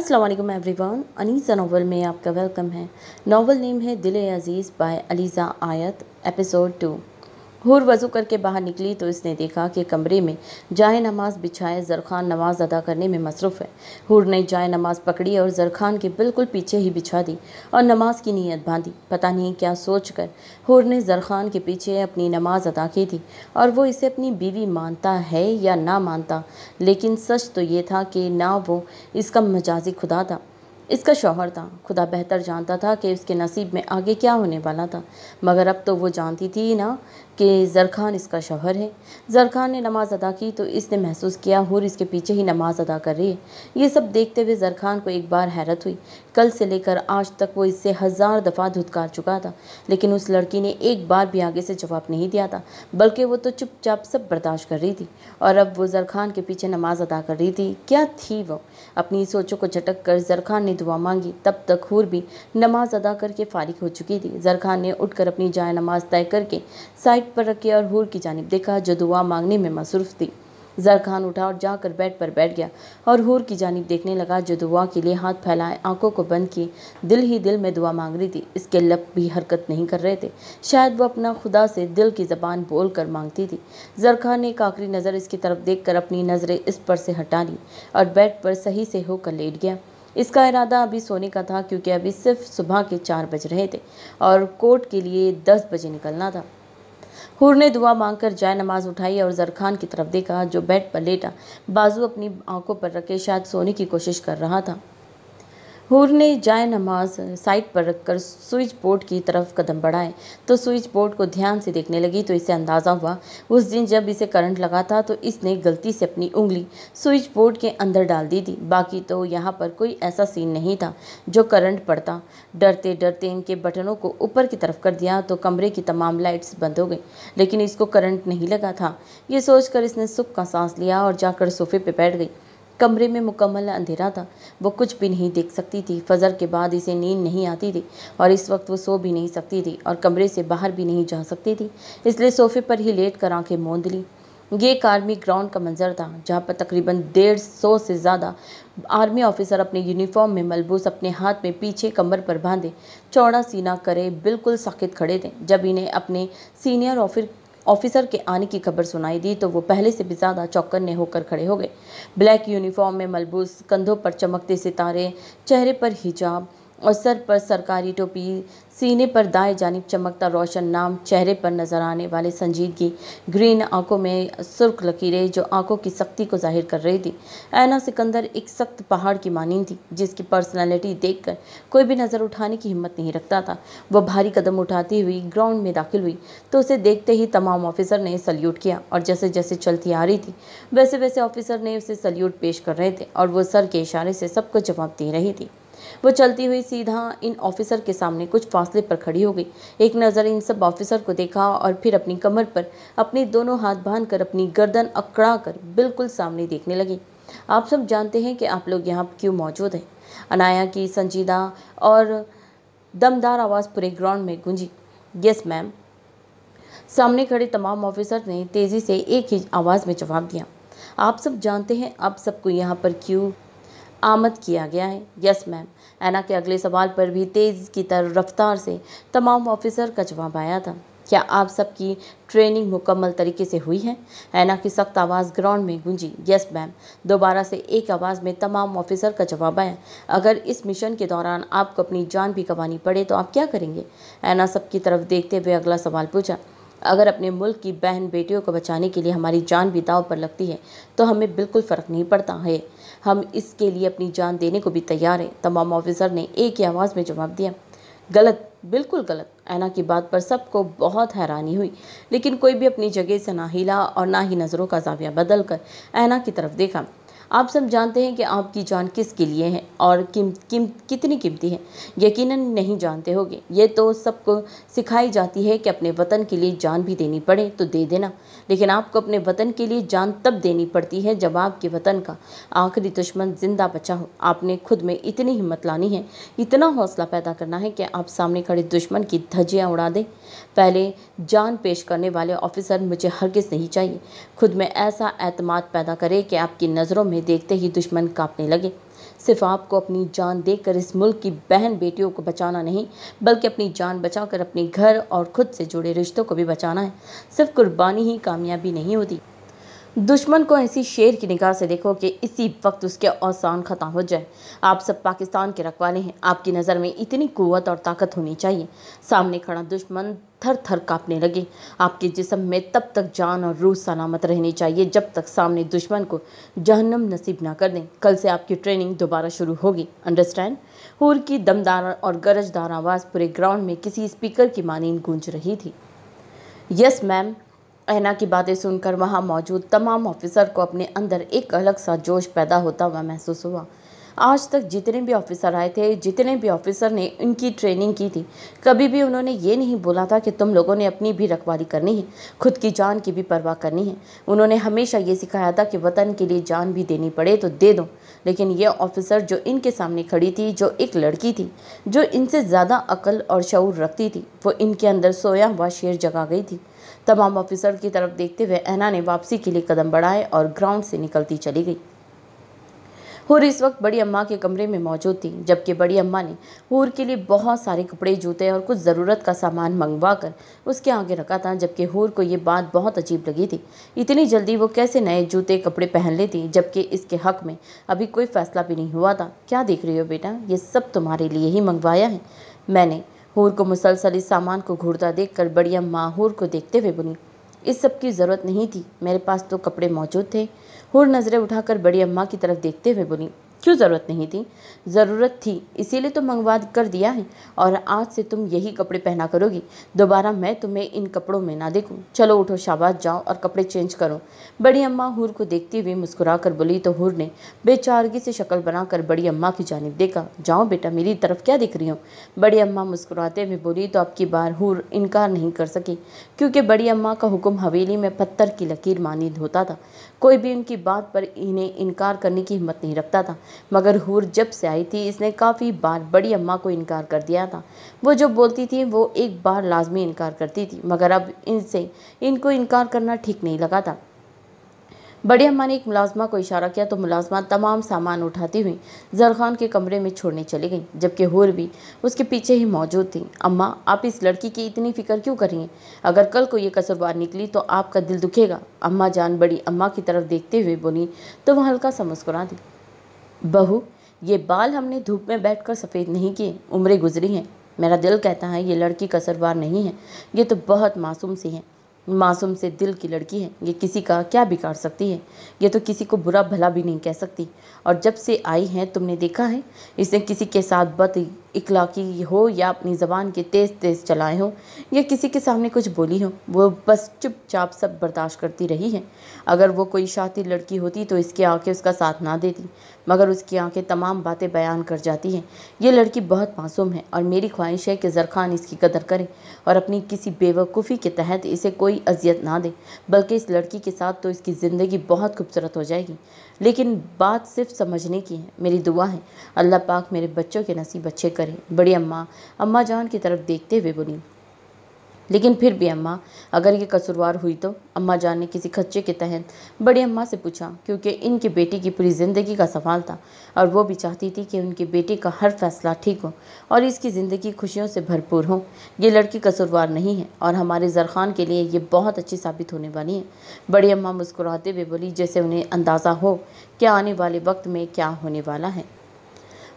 अस्सलाम वालेकुम everyone. Anisa novel में आपका वेलकम है। नॉवल नेम है दिल अजीज़ बाय अलीज़ा आयत। एपिसोड 2। हूर वज़ू करके बाहर निकली तो इसने देखा कि कमरे में जाए नमाज बिछाए ज़रख़ान नमाज अदा करने में मसरूफ़ है। हूर ने जाए नमाज पकड़ी और ज़रख़ान के बिल्कुल पीछे ही बिछा दी और नमाज की नीयत बांधी। पता नहीं क्या सोचकर हूर ने ज़रख़ान के पीछे अपनी नमाज अदा की थी और वो इसे अपनी बीवी मानता है या ना मानता, लेकिन सच तो ये था कि ना वो इसका मजाजी खुदा था, इसका शौहर था। खुदा बेहतर जानता था कि उसके नसीब में आगे क्या होने वाला था, मगर अब तो वो जानती थी ना कि ज़रख़ान इसका शौहर है। ज़रख़ान ने नमाज़ अदा की तो इसने महसूस किया हूर इसके पीछे ही नमाज़ अदा कर रही है। ये सब देखते हुए ज़रख़ान को एक बार हैरत हुई। कल से लेकर आज तक वो इससे 1000 दफ़ा धुतकार चुका था, लेकिन उस लड़की ने एक बार भी आगे से जवाब नहीं दिया था, बल्कि वो तो चुपचाप सब बर्दाश्त कर रही थी। और अब वो ज़रख़ान के पीछे नमाज़ अदा कर रही थी। क्या थी वो? अपनी सोचों को झटक कर ज़रख़ान ने दुआ मांगी। तब तक हूर भी नमाज अदा करके फारिग हो चुकी थी। ज़रख़ान ने उठकर अपनी जाए नमाज तय करके साइड पर रखी और हूर की जानिब देखा, जो दुआ मांगने में मसरूफ़ थी। ज़रख़ान उठा और जाकर बेड पर बैठ गया और हूर की जानिब देखने लगा, जो दुआ के लिए हाथ फैलाए आंखों को बंद किए दिल ही दिल में दुआ मांग रही थी। इसके लब भी हरकत नहीं कर रहे थे, शायद वो अपना खुदा से दिल की ज़बान बोल कर मांगती थी। ज़रख़ान ने एक आखिरी नज़र इसकी तरफ देख कर अपनी नज़रें इस पर से हटा ली और बेड पर सही से होकर लेट गया। इसका इरादा अभी सोने का था, क्योंकि अभी सिर्फ सुबह के 4 बज रहे थे और कोर्ट के लिए 10 बजे निकलना था। हूर ने दुआ मांगकर जाए नमाज उठाई और ज़रख़ान की तरफ देखा, जो बेड पर लेटा बाजू अपनी आंखों पर रखे शायद सोने की कोशिश कर रहा था। हूर ने जाए नमाज साइड पर रखकर स्विच बोर्ड की तरफ कदम बढ़ाए तो स्विच बोर्ड को ध्यान से देखने लगी तो इसे अंदाज़ा हुआ उस दिन जब इसे करंट लगा था तो इसने गलती से अपनी उंगली स्विच बोर्ड के अंदर डाल दी थी। बाकी तो यहाँ पर कोई ऐसा सीन नहीं था जो करंट पड़ता। डरते डरते इनके बटनों को ऊपर की तरफ कर दिया तो कमरे की तमाम लाइट्स बंद हो गई, लेकिन इसको करंट नहीं लगा था। ये सोचकर इसने सुख का सांस लिया और जाकर सोफे पे बैठ गई। कमरे में मुकम्मल अंधेरा था, वो कुछ भी नहीं देख सकती थी। फजर के बाद इसे नींद नहीं आती थी और इस वक्त वो सो भी नहीं सकती थी और कमरे से बाहर भी नहीं जा सकती थी, इसलिए सोफे पर ही लेट कर आंखें मूंद ली। ये एक आर्मी ग्राउंड का मंजर था, जहाँ पर तकरीबन 150 से ज़्यादा आर्मी ऑफिसर अपने यूनिफॉर्म में मलबूस, अपने हाथ में पीछे कमर पर बांधे, चौड़ा सीना करे बिल्कुल साकित खड़े थे। जब इन्हें अपने सीनियर ऑफिसर के आने की खबर सुनाई दी तो वो पहले से भी ज़्यादा चौकन्ने होकर खड़े हो गए। ब्लैक यूनिफॉर्म में मलबूस, कंधों पर चमकते सितारे, चेहरे पर हिजाब और सर पर सरकारी टोपी, सीने पर दाएं जानिब चमकता रोशन नाम, चेहरे पर नजर आने वाले संजीदगी, ग्रीन आंखों में सुर्ख लकीरें जो आंखों की सख्ती को जाहिर कर रही थी। ऐना सिकंदर एक सख्त पहाड़ की मानींद थी, जिसकी पर्सनालिटी देखकर कोई भी नज़र उठाने की हिम्मत नहीं रखता था। वो भारी कदम उठाती हुई ग्राउंड में दाखिल हुई तो उसे देखते ही तमाम ऑफिसर ने सल्यूट किया और जैसे जैसे चलती आ रही थी वैसे वैसे ऑफिसर ने उसे सल्यूट पेश कर रहे थे और वो सर के इशारे से सबको जवाब दे रही थी। वो चलती हुई सीधा इन ऑफिसर के सामने कुछ फासले पर खड़ी हो गई। एक नज़र इन सब ऑफिसर को देखा और फिर अपनी कमर पर अपने दोनों हाथ बांधकर अपनी गर्दन अकड़ा कर बिल्कुल सामने देखने लगी। आप सब जानते हैं कि आप लोग यहाँ क्यों मौजूद हैं? अनाया की संजीदा और दमदार आवाज़ पूरे ग्राउंड में गूंजी। Yes ma'am. सामने खड़े तमाम ऑफिसर ने तेज़ी से एक ही आवाज़ में जवाब दिया। आप सब जानते हैं आप सबको यहाँ पर क्यों आमद किया गया है? Yes ma'am. ऐना के अगले सवाल पर भी तेज़ की रफ्तार से तमाम ऑफिसर का जवाब आया था। क्या आप सबकी ट्रेनिंग मुकम्मल तरीके से हुई है? ऐना की सख्त आवाज़ ग्राउंड में गूंजी। Yes ma'am. दोबारा से एक आवाज़ में तमाम ऑफिसर का जवाब आया। अगर इस मिशन के दौरान आपको अपनी जान भी गंवानी पड़े तो आप क्या करेंगे? ऐना सबकी तरफ देखते हुए अगला सवाल पूछा। अगर अपने मुल्क की बहन बेटियों को बचाने के लिए हमारी जान भी दांव पर लगती है तो हमें बिल्कुल फ़र्क नहीं पड़ता है, हम इसके लिए अपनी जान देने को भी तैयार हैं। तमाम ऑफिसर ने एक ही आवाज़ में जवाब दिया। गलत, बिल्कुल गलत। ऐना की बात पर सबको बहुत हैरानी हुई, लेकिन कोई भी अपनी जगह से ना हिला और ना ही नज़रों का जाविया बदल कर ऐना की तरफ देखा। आप सब जानते हैं कि आपकी जान किसके लिए है और कितनी कीमती है। यकीनन नहीं जानते होगे। ये तो सबको सिखाई जाती है कि अपने वतन के लिए जान भी देनी पड़े तो दे देना, लेकिन आपको अपने वतन के लिए जान तब देनी पड़ती है जब आपके वतन का आखिरी दुश्मन जिंदा बचा हो। आपने खुद में इतनी हिम्मत लानी है, इतना हौसला पैदा करना है कि आप सामने खड़े दुश्मन की धज्जियाँ उड़ा दें। पहले जान पेश करने वाले ऑफिसर मुझे हरगिज़ नहीं चाहिए। खुद में ऐसा एतमाद पैदा करे कि आपकी नज़रों में देखते ही दुश्मन कांपने लगे। सिर्फ आपको अपनी जान देकर इस मुल्क की बहन बेटियों को बचाना नहीं, बल्कि अपनी जान बचाकर अपने घर और खुद से जुड़े रिश्तों को भी बचाना है। सिर्फ कुर्बानी ही कामयाबी नहीं होती। दुश्मन को ऐसी शेर की निगाह से देखो कि इसी वक्त उसके औसान खत्म हो जाए। आप सब पाकिस्तान के रखवाले हैं। आपकी नज़र में इतनी कुव्वत और ताकत होनी चाहिए। सामने खड़ा दुश्मन थर थर कांपने लगे। आपके जिस्म में तब तक जान और रूह सलामत रहनी चाहिए जब तक सामने दुश्मन को जहन्नम नसीब ना कर दें। कल से आपकी ट्रेनिंग दोबारा शुरू होगी, अंडरस्टैंड? हूर की दमदार और गरजदार आवाज़ पूरे ग्राउंड में किसी स्पीकर की मानींद गूंज रही थी। Yes ma'am. ऐना की बातें सुनकर वहां मौजूद तमाम ऑफिसर को अपने अंदर एक अलग सा जोश पैदा होता हुआ महसूस हुआ। आज तक जितने भी ऑफिसर आए थे, जितने भी ऑफिसर ने इनकी ट्रेनिंग की थी, कभी भी उन्होंने ये नहीं बोला था कि तुम लोगों ने अपनी भी रखवाली करनी है, खुद की जान की भी परवाह करनी है। उन्होंने हमेशा ये सिखाया था कि वतन के लिए जान भी देनी पड़े तो दे दो। लेकिन ये ऑफिसर जो इनके सामने खड़ी थी, जो एक लड़की थी, जो इनसे ज़्यादा अक्ल और शऊर रखती थी, वो इनके अंदर सोया हुआ शेर जगा गई थी। तमाम ऑफिसर की तरफ देखते हुए ऐना ने वापसी के लिए कदम बढ़ाए और ग्राउंड से निकलती चली गई। हूर इस वक्त बड़ी अम्मा के कमरे में मौजूद थी, जबकि बड़ी अम्मा ने हूर के लिए बहुत सारे कपड़े, जूते और कुछ ज़रूरत का सामान मंगवा कर उसके आगे रखा था। जबकि हूर को ये बात बहुत अजीब लगी थी। इतनी जल्दी वो कैसे नए जूते कपड़े पहन लेती, जबकि इसके हक में अभी कोई फैसला भी नहीं हुआ था। क्या देख रही हो बेटा, ये सब तुम्हारे लिए ही मंगवाया है मैंने। हूर को मुसलसल इस सामान को घूरता देखकर बड़ी अम्मा हूर को देखते हुए बोली, इस सब की ज़रूरत नहीं थी, मेरे पास तो कपड़े मौजूद थे। हूर नज़रें उठाकर बड़ी अम्मा की तरफ देखते हुए बोली, क्यों ज़रूरत नहीं थी? ज़रूरत थी, इसीलिए तो मंगवा कर दिया है और आज से तुम यही कपड़े पहना करोगी। दोबारा मैं तुम्हें इन कपड़ों में ना देखूं। चलो उठो, शाबाश, जाओ और कपड़े चेंज करो। बड़ी अम्मा हूर को देखती हुई मुस्कुरा कर बोली तो हूर ने बेचारगी से शक्ल बनाकर बड़ी अम्मा की जानिब देखा। जाओ बेटा, मेरी तरफ क्या दिख रही हो? बड़ी अम्मा मुस्कुराते हुए बोली तो अब की बार हूर इनकार नहीं कर सकी, क्योंकि बड़ी अम्मा का हुक्म हवेली में पत्थर की लकीर मानीद होता था। कोई भी उनकी बात पर इन्हें इनकार करने की हिम्मत नहीं रखता था। मगर हूर जब से आई थी, इसने काफ़ी बार बड़ी अम्मा को इनकार कर दिया था। वो जो बोलती थी वो एक बार लाजमी इनकार करती थी, मगर अब इनको इनकार करना ठीक नहीं लगा था। बड़ी अम्मा ने एक मुलाजमा को इशारा किया तो मुलाजमा तमाम सामान उठाती हुई जरखान के कमरे में छोड़ने चली गई, जबकि हूर भी उसके पीछे ही मौजूद थी। अम्मा, आप इस लड़की की इतनी फिक्र क्यों कर रही हैं? अगर कल को ये कसूरवार निकली तो आपका दिल दुखेगा। अम्मा जान बड़ी अम्मा की तरफ देखते हुए बोली तो वह हल्का सा मुस्कुरा दी। बहू, ये बाल हमने धूप में बैठकर सफ़ेद नहीं किए, उम्रें गुजरी हैं। मेरा दिल कहता है ये लड़की कसूरवार नहीं है, ये तो बहुत मासूम सी है। मासूम से दिल की लड़की है, ये किसी का क्या बिगाड़ सकती है? ये तो किसी को बुरा भला भी नहीं कह सकती। और जब से आई है तुमने देखा है इसने किसी के साथ बद इखलाकी हो या अपनी ज़बान के तेज़ तेज़ चलाए हो या किसी के सामने कुछ बोली हो, वो बस चुपचाप सब बर्दाश्त करती रही है। अगर वो कोई शातिर लड़की होती तो इसकी आंखें उसका साथ ना देती, मगर उसकी आंखें तमाम बातें बयान कर जाती हैं। ये लड़की बहुत मासूम है और मेरी ख्वाहिश है कि ज़रखान इसकी कदर करे और अपनी किसी बेवकूफ़ी के तहत इसे कोई अजियत ना दे, बल्कि इस लड़की के साथ तो इसकी ज़िंदगी बहुत खूबसूरत हो जाएगी। लेकिन बात सिर्फ समझने की है। मेरी दुआ है अल्लाह पाक मेरे बच्चों के नसीब अच्छे करे। बड़ी अम्मा जान की तरफ देखते हुए बोली, लेकिन फिर भी अम्मा, अगर ये कसूरवार हुई तो? अम्मा जान ने किसी खच्चे के तहत बड़ी अम्मा से पूछा, क्योंकि इनकी बेटी की पूरी ज़िंदगी का सवाल था और वो भी चाहती थी कि उनकी बेटी का हर फैसला ठीक हो और इसकी ज़िंदगी खुशियों से भरपूर हो। ये लड़की कसूरवार नहीं है और हमारे ज़रखान के लिए ये बहुत अच्छी साबित होने वाली है। बड़ी अम्मा मुस्कुराते हुए बोली, जैसे उन्हें अंदाज़ा हो कि आने वाले वक्त में क्या होने वाला है।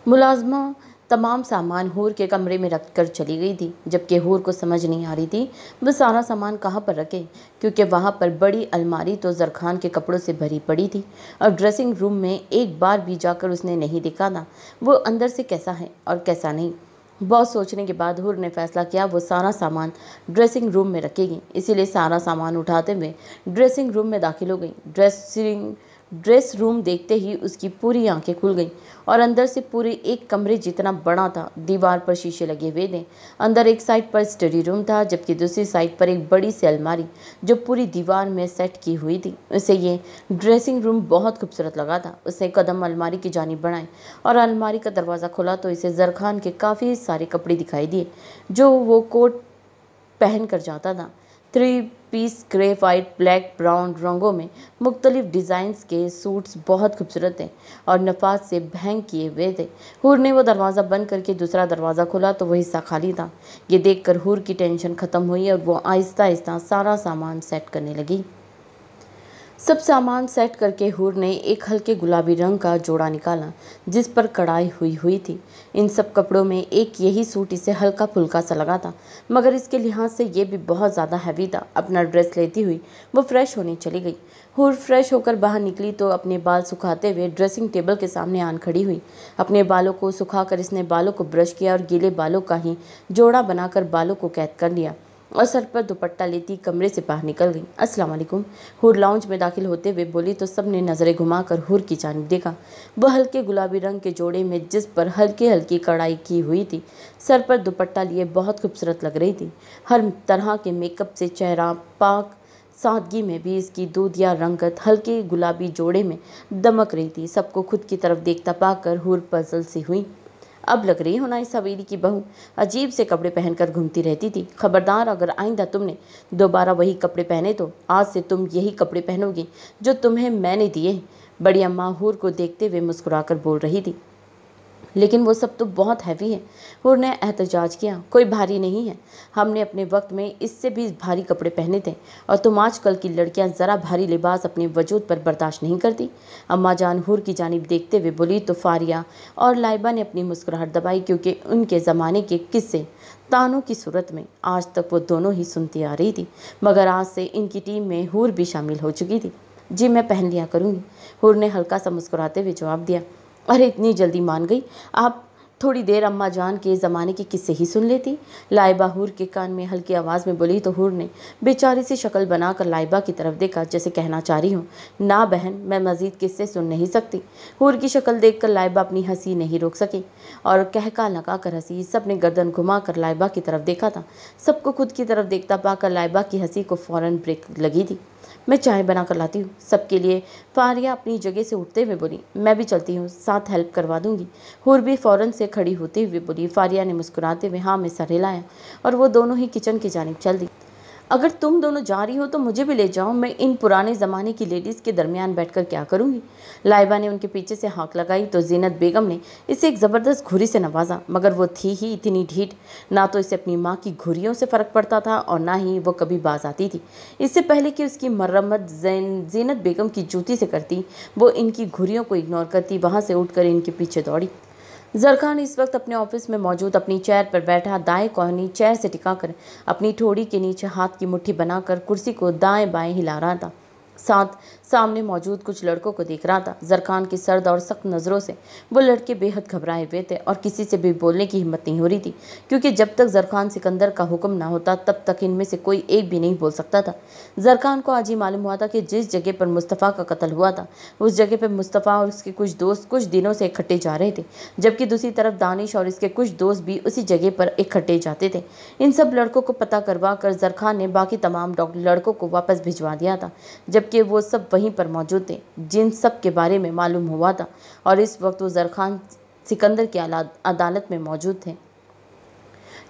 मुलाजमा तमाम सामान हूर के कमरे में रख कर चली गई थी, जबकि हूर को समझ नहीं आ रही थी वह सारा सामान कहाँ पर रखे, क्योंकि वहाँ पर बड़ी अलमारी तो जरखान के कपड़ों से भरी पड़ी थी और ड्रेसिंग रूम में एक बार भी जाकर उसने नहीं देखा था वो अंदर से कैसा है और कैसा नहीं। बहुत सोचने के बाद हूर ने फैसला किया वो सारा सामान ड्रेसिंग रूम में रखेगी। इसीलिए सारा सामान उठाते हुए ड्रेसिंग रूम में दाखिल हो गई। ड्रेस रूम देखते ही उसकी पूरी आंखें खुल गईं और अंदर से पूरे एक कमरे जितना बड़ा था। दीवार पर शीशे लगे हुए थे। अंदर एक साइड पर स्टडी रूम था, जबकि दूसरी साइड पर एक बड़ी सी अलमारी जो पूरी दीवार में सेट की हुई थी। उसे ये ड्रेसिंग रूम बहुत खूबसूरत लगा था। उसने कदम अलमारी की जानिब बढ़ाए और अलमारी का दरवाज़ा खोला तो इसे ज़रखान के काफ़ी सारे कपड़े दिखाई दिए जो वो कोट पहन कर जाता था। 3 piece grey, white, black, brown रंगों में मुख्तलिफ डिज़ाइंस के सूट्स बहुत खूबसूरत थे और नफाज से भैंग किए हुए थे। हूर ने वो दरवाज़ा बंद करके दूसरा दरवाज़ा खोला तो वो हिस्सा खाली था। ये देखकर हूर की टेंशन ख़त्म हुई और वो आहिस्ता आहिस्ता सारा सामान सेट करने लगी। सब सामान सेट करके हूर ने एक हल्के गुलाबी रंग का जोड़ा निकाला जिस पर कढ़ाई हुई हुई थी। इन सब कपड़ों में एक यही सूट इसे हल्का फुल्का सा लगा था, मगर इसके लिहाज से ये भी बहुत ज़्यादा हैवी था। अपना ड्रेस लेती हुई वो फ्रेश होने चली गई। हूर फ्रेश होकर बाहर निकली तो अपने बाल सुखाते हुए ड्रेसिंग टेबल के सामने आन खड़ी हुई। अपने बालों को सुखाकर इसने बालों को ब्रश किया और गीले बालों का ही जोड़ा बनाकर बालों को कैद कर लिया और सर पर दुपट्टा लेती कमरे से बाहर निकल गई। अस्सलाम वालेकुम, हूर लाउंज में दाखिल होते हुए बोली तो सब ने नज़रें घुमाकर हूर की जानिब देखा। वह हल्के गुलाबी रंग के जोड़े में जिस पर हल्की हल्की कढ़ाई की हुई थी, सर पर दुपट्टा लिए बहुत खूबसूरत लग रही थी। हर तरह के मेकअप से चेहरा पाक, सादगी में भी इसकी दूध या रंगत हल्के गुलाबी जोड़े में दमक रही थी। सबको खुद की तरफ देखता पाकर हूर पजल सी हुई। अब लग रही हो ना इस हवेली की बहू, अजीब से कपड़े पहनकर घूमती रहती थी। खबरदार, अगर आइंदा तुमने दोबारा वही कपड़े पहने तो आज से तुम यही कपड़े पहनोगी जो तुम्हें मैंने दिए। बड़ी अम्मा हूर को देखते हुए मुस्कुराकर बोल रही थी। लेकिन वो सब तो बहुत हैवी है, हूर ने एहतजाज किया। कोई भारी नहीं है, हमने अपने वक्त में इससे भी भारी कपड़े पहने थे और तुम आजकल की लड़कियां ज़रा भारी लिबास अपने वजूद पर बर्दाश्त नहीं करती। अम्मा जान हूर की जानिब देखते हुए बोली तो फारिया और लाइबा ने अपनी मुस्कुराहट दबाई, क्योंकि उनके ज़माने के किस्से तानों की सूरत में आज तक वो दोनों ही सुनती आ रही थी। मगर आज से इनकी टीम में हूर भी शामिल हो चुकी थी। जी मैं पहन लिया करूँगी, हूर ने हल्का सा मुस्कुराते हुए जवाब दिया। अरे इतनी जल्दी मान गई आप, थोड़ी देर अम्मा जान के ज़माने के किस्से ही सुन लेती। लाइबा हूर के कान में हल्की आवाज़ में बोली तो हूर ने बेचारी सी शक्ल बनाकर लाइबा की तरफ देखा, जैसे कहना चाह रही हूँ ना बहन, मैं मज़ीद किस्से सुन नहीं सकती। हूर की शक्ल देखकर लाइबा अपनी हंसी नहीं रोक सकी और कहका लगा कर हंसी। सब ने गर्दन घुमा कर लाइबा की तरफ देखा था। सबको खुद की तरफ देखता पाकर लाइबा की हंसी को फ़ौरन ब्रेक लगी थी। मैं चाय बना कर लाती हूँ सबके लिए, फारिया अपनी जगह से उठते हुए बोली। मैं भी चलती हूँ, साथ हेल्प करवा दूंगी, हूर भी फ़ौरन से खड़ी होते हुए बोली। फारिया ने मुस्कुराते हुए हाँ में सर हिलाया और वो दोनों ही किचन की जानिब चल दी। अगर तुम दोनों जा रही हो तो मुझे भी ले जाओ, मैं इन पुराने ज़माने की लेडीज़ के दरमियान बैठकर क्या करूँगी। लाइबा ने उनके पीछे से हाँक लगाई तो जीनत बेगम ने इसे एक ज़बरदस्त घुरी से नवाजा, मगर वो थी ही इतनी ढीठ, ना तो इसे अपनी माँ की घुरियों से फ़र्क पड़ता था और ना ही वो कभी बाज आती थी। इससे पहले कि उसकी मरम्मत जीनत बेगम की जूती से करती, वो इनकी घुरियों को इग्नोर करती वहाँ से उठकर इनके पीछे दौड़ी। जरखान इस वक्त अपने ऑफिस में मौजूद अपनी चेयर पर बैठा दाएं कोहनी चेयर से टिकाकर अपनी ठोड़ी के नीचे हाथ की मुट्ठी बनाकर कुर्सी को दाएं बाएं हिला रहा था। साथ सामने मौजूद कुछ लड़कों को देख रहा था। जरखान की सर्द और सख्त नज़रों से वो लड़के बेहद घबराए हुए थे और किसी से भी बोलने की हिम्मत नहीं हो रही थी, क्योंकि जब तक जरखान सिकंदर का हुक्म ना होता तब तक इनमें से कोई एक भी नहीं बोल सकता था। जरखान को आज ही मालूम हुआ था कि जिस जगह पर मुस्तफ़ा का कत्ल हुआ था उस जगह पर मुस्तफ़ा और उसके कुछ दोस्त कुछ दिनों से इकट्ठे जा रहे थे, जबकि दूसरी तरफ दानिश और इसके कुछ दोस्त भी उसी जगह पर इकट्ठे जाते थे। इन सब लड़कों को पता करवा कर जरखान ने बाकी तमाम लड़कों को वापस भिजवा दिया था, जबकि वो सब वहीं पर मौजूद थे जिन सब के बारे में मालूम हुआ था, और इस वक्त वो जरखान सिकंदर की अदालत में मौजूद थे।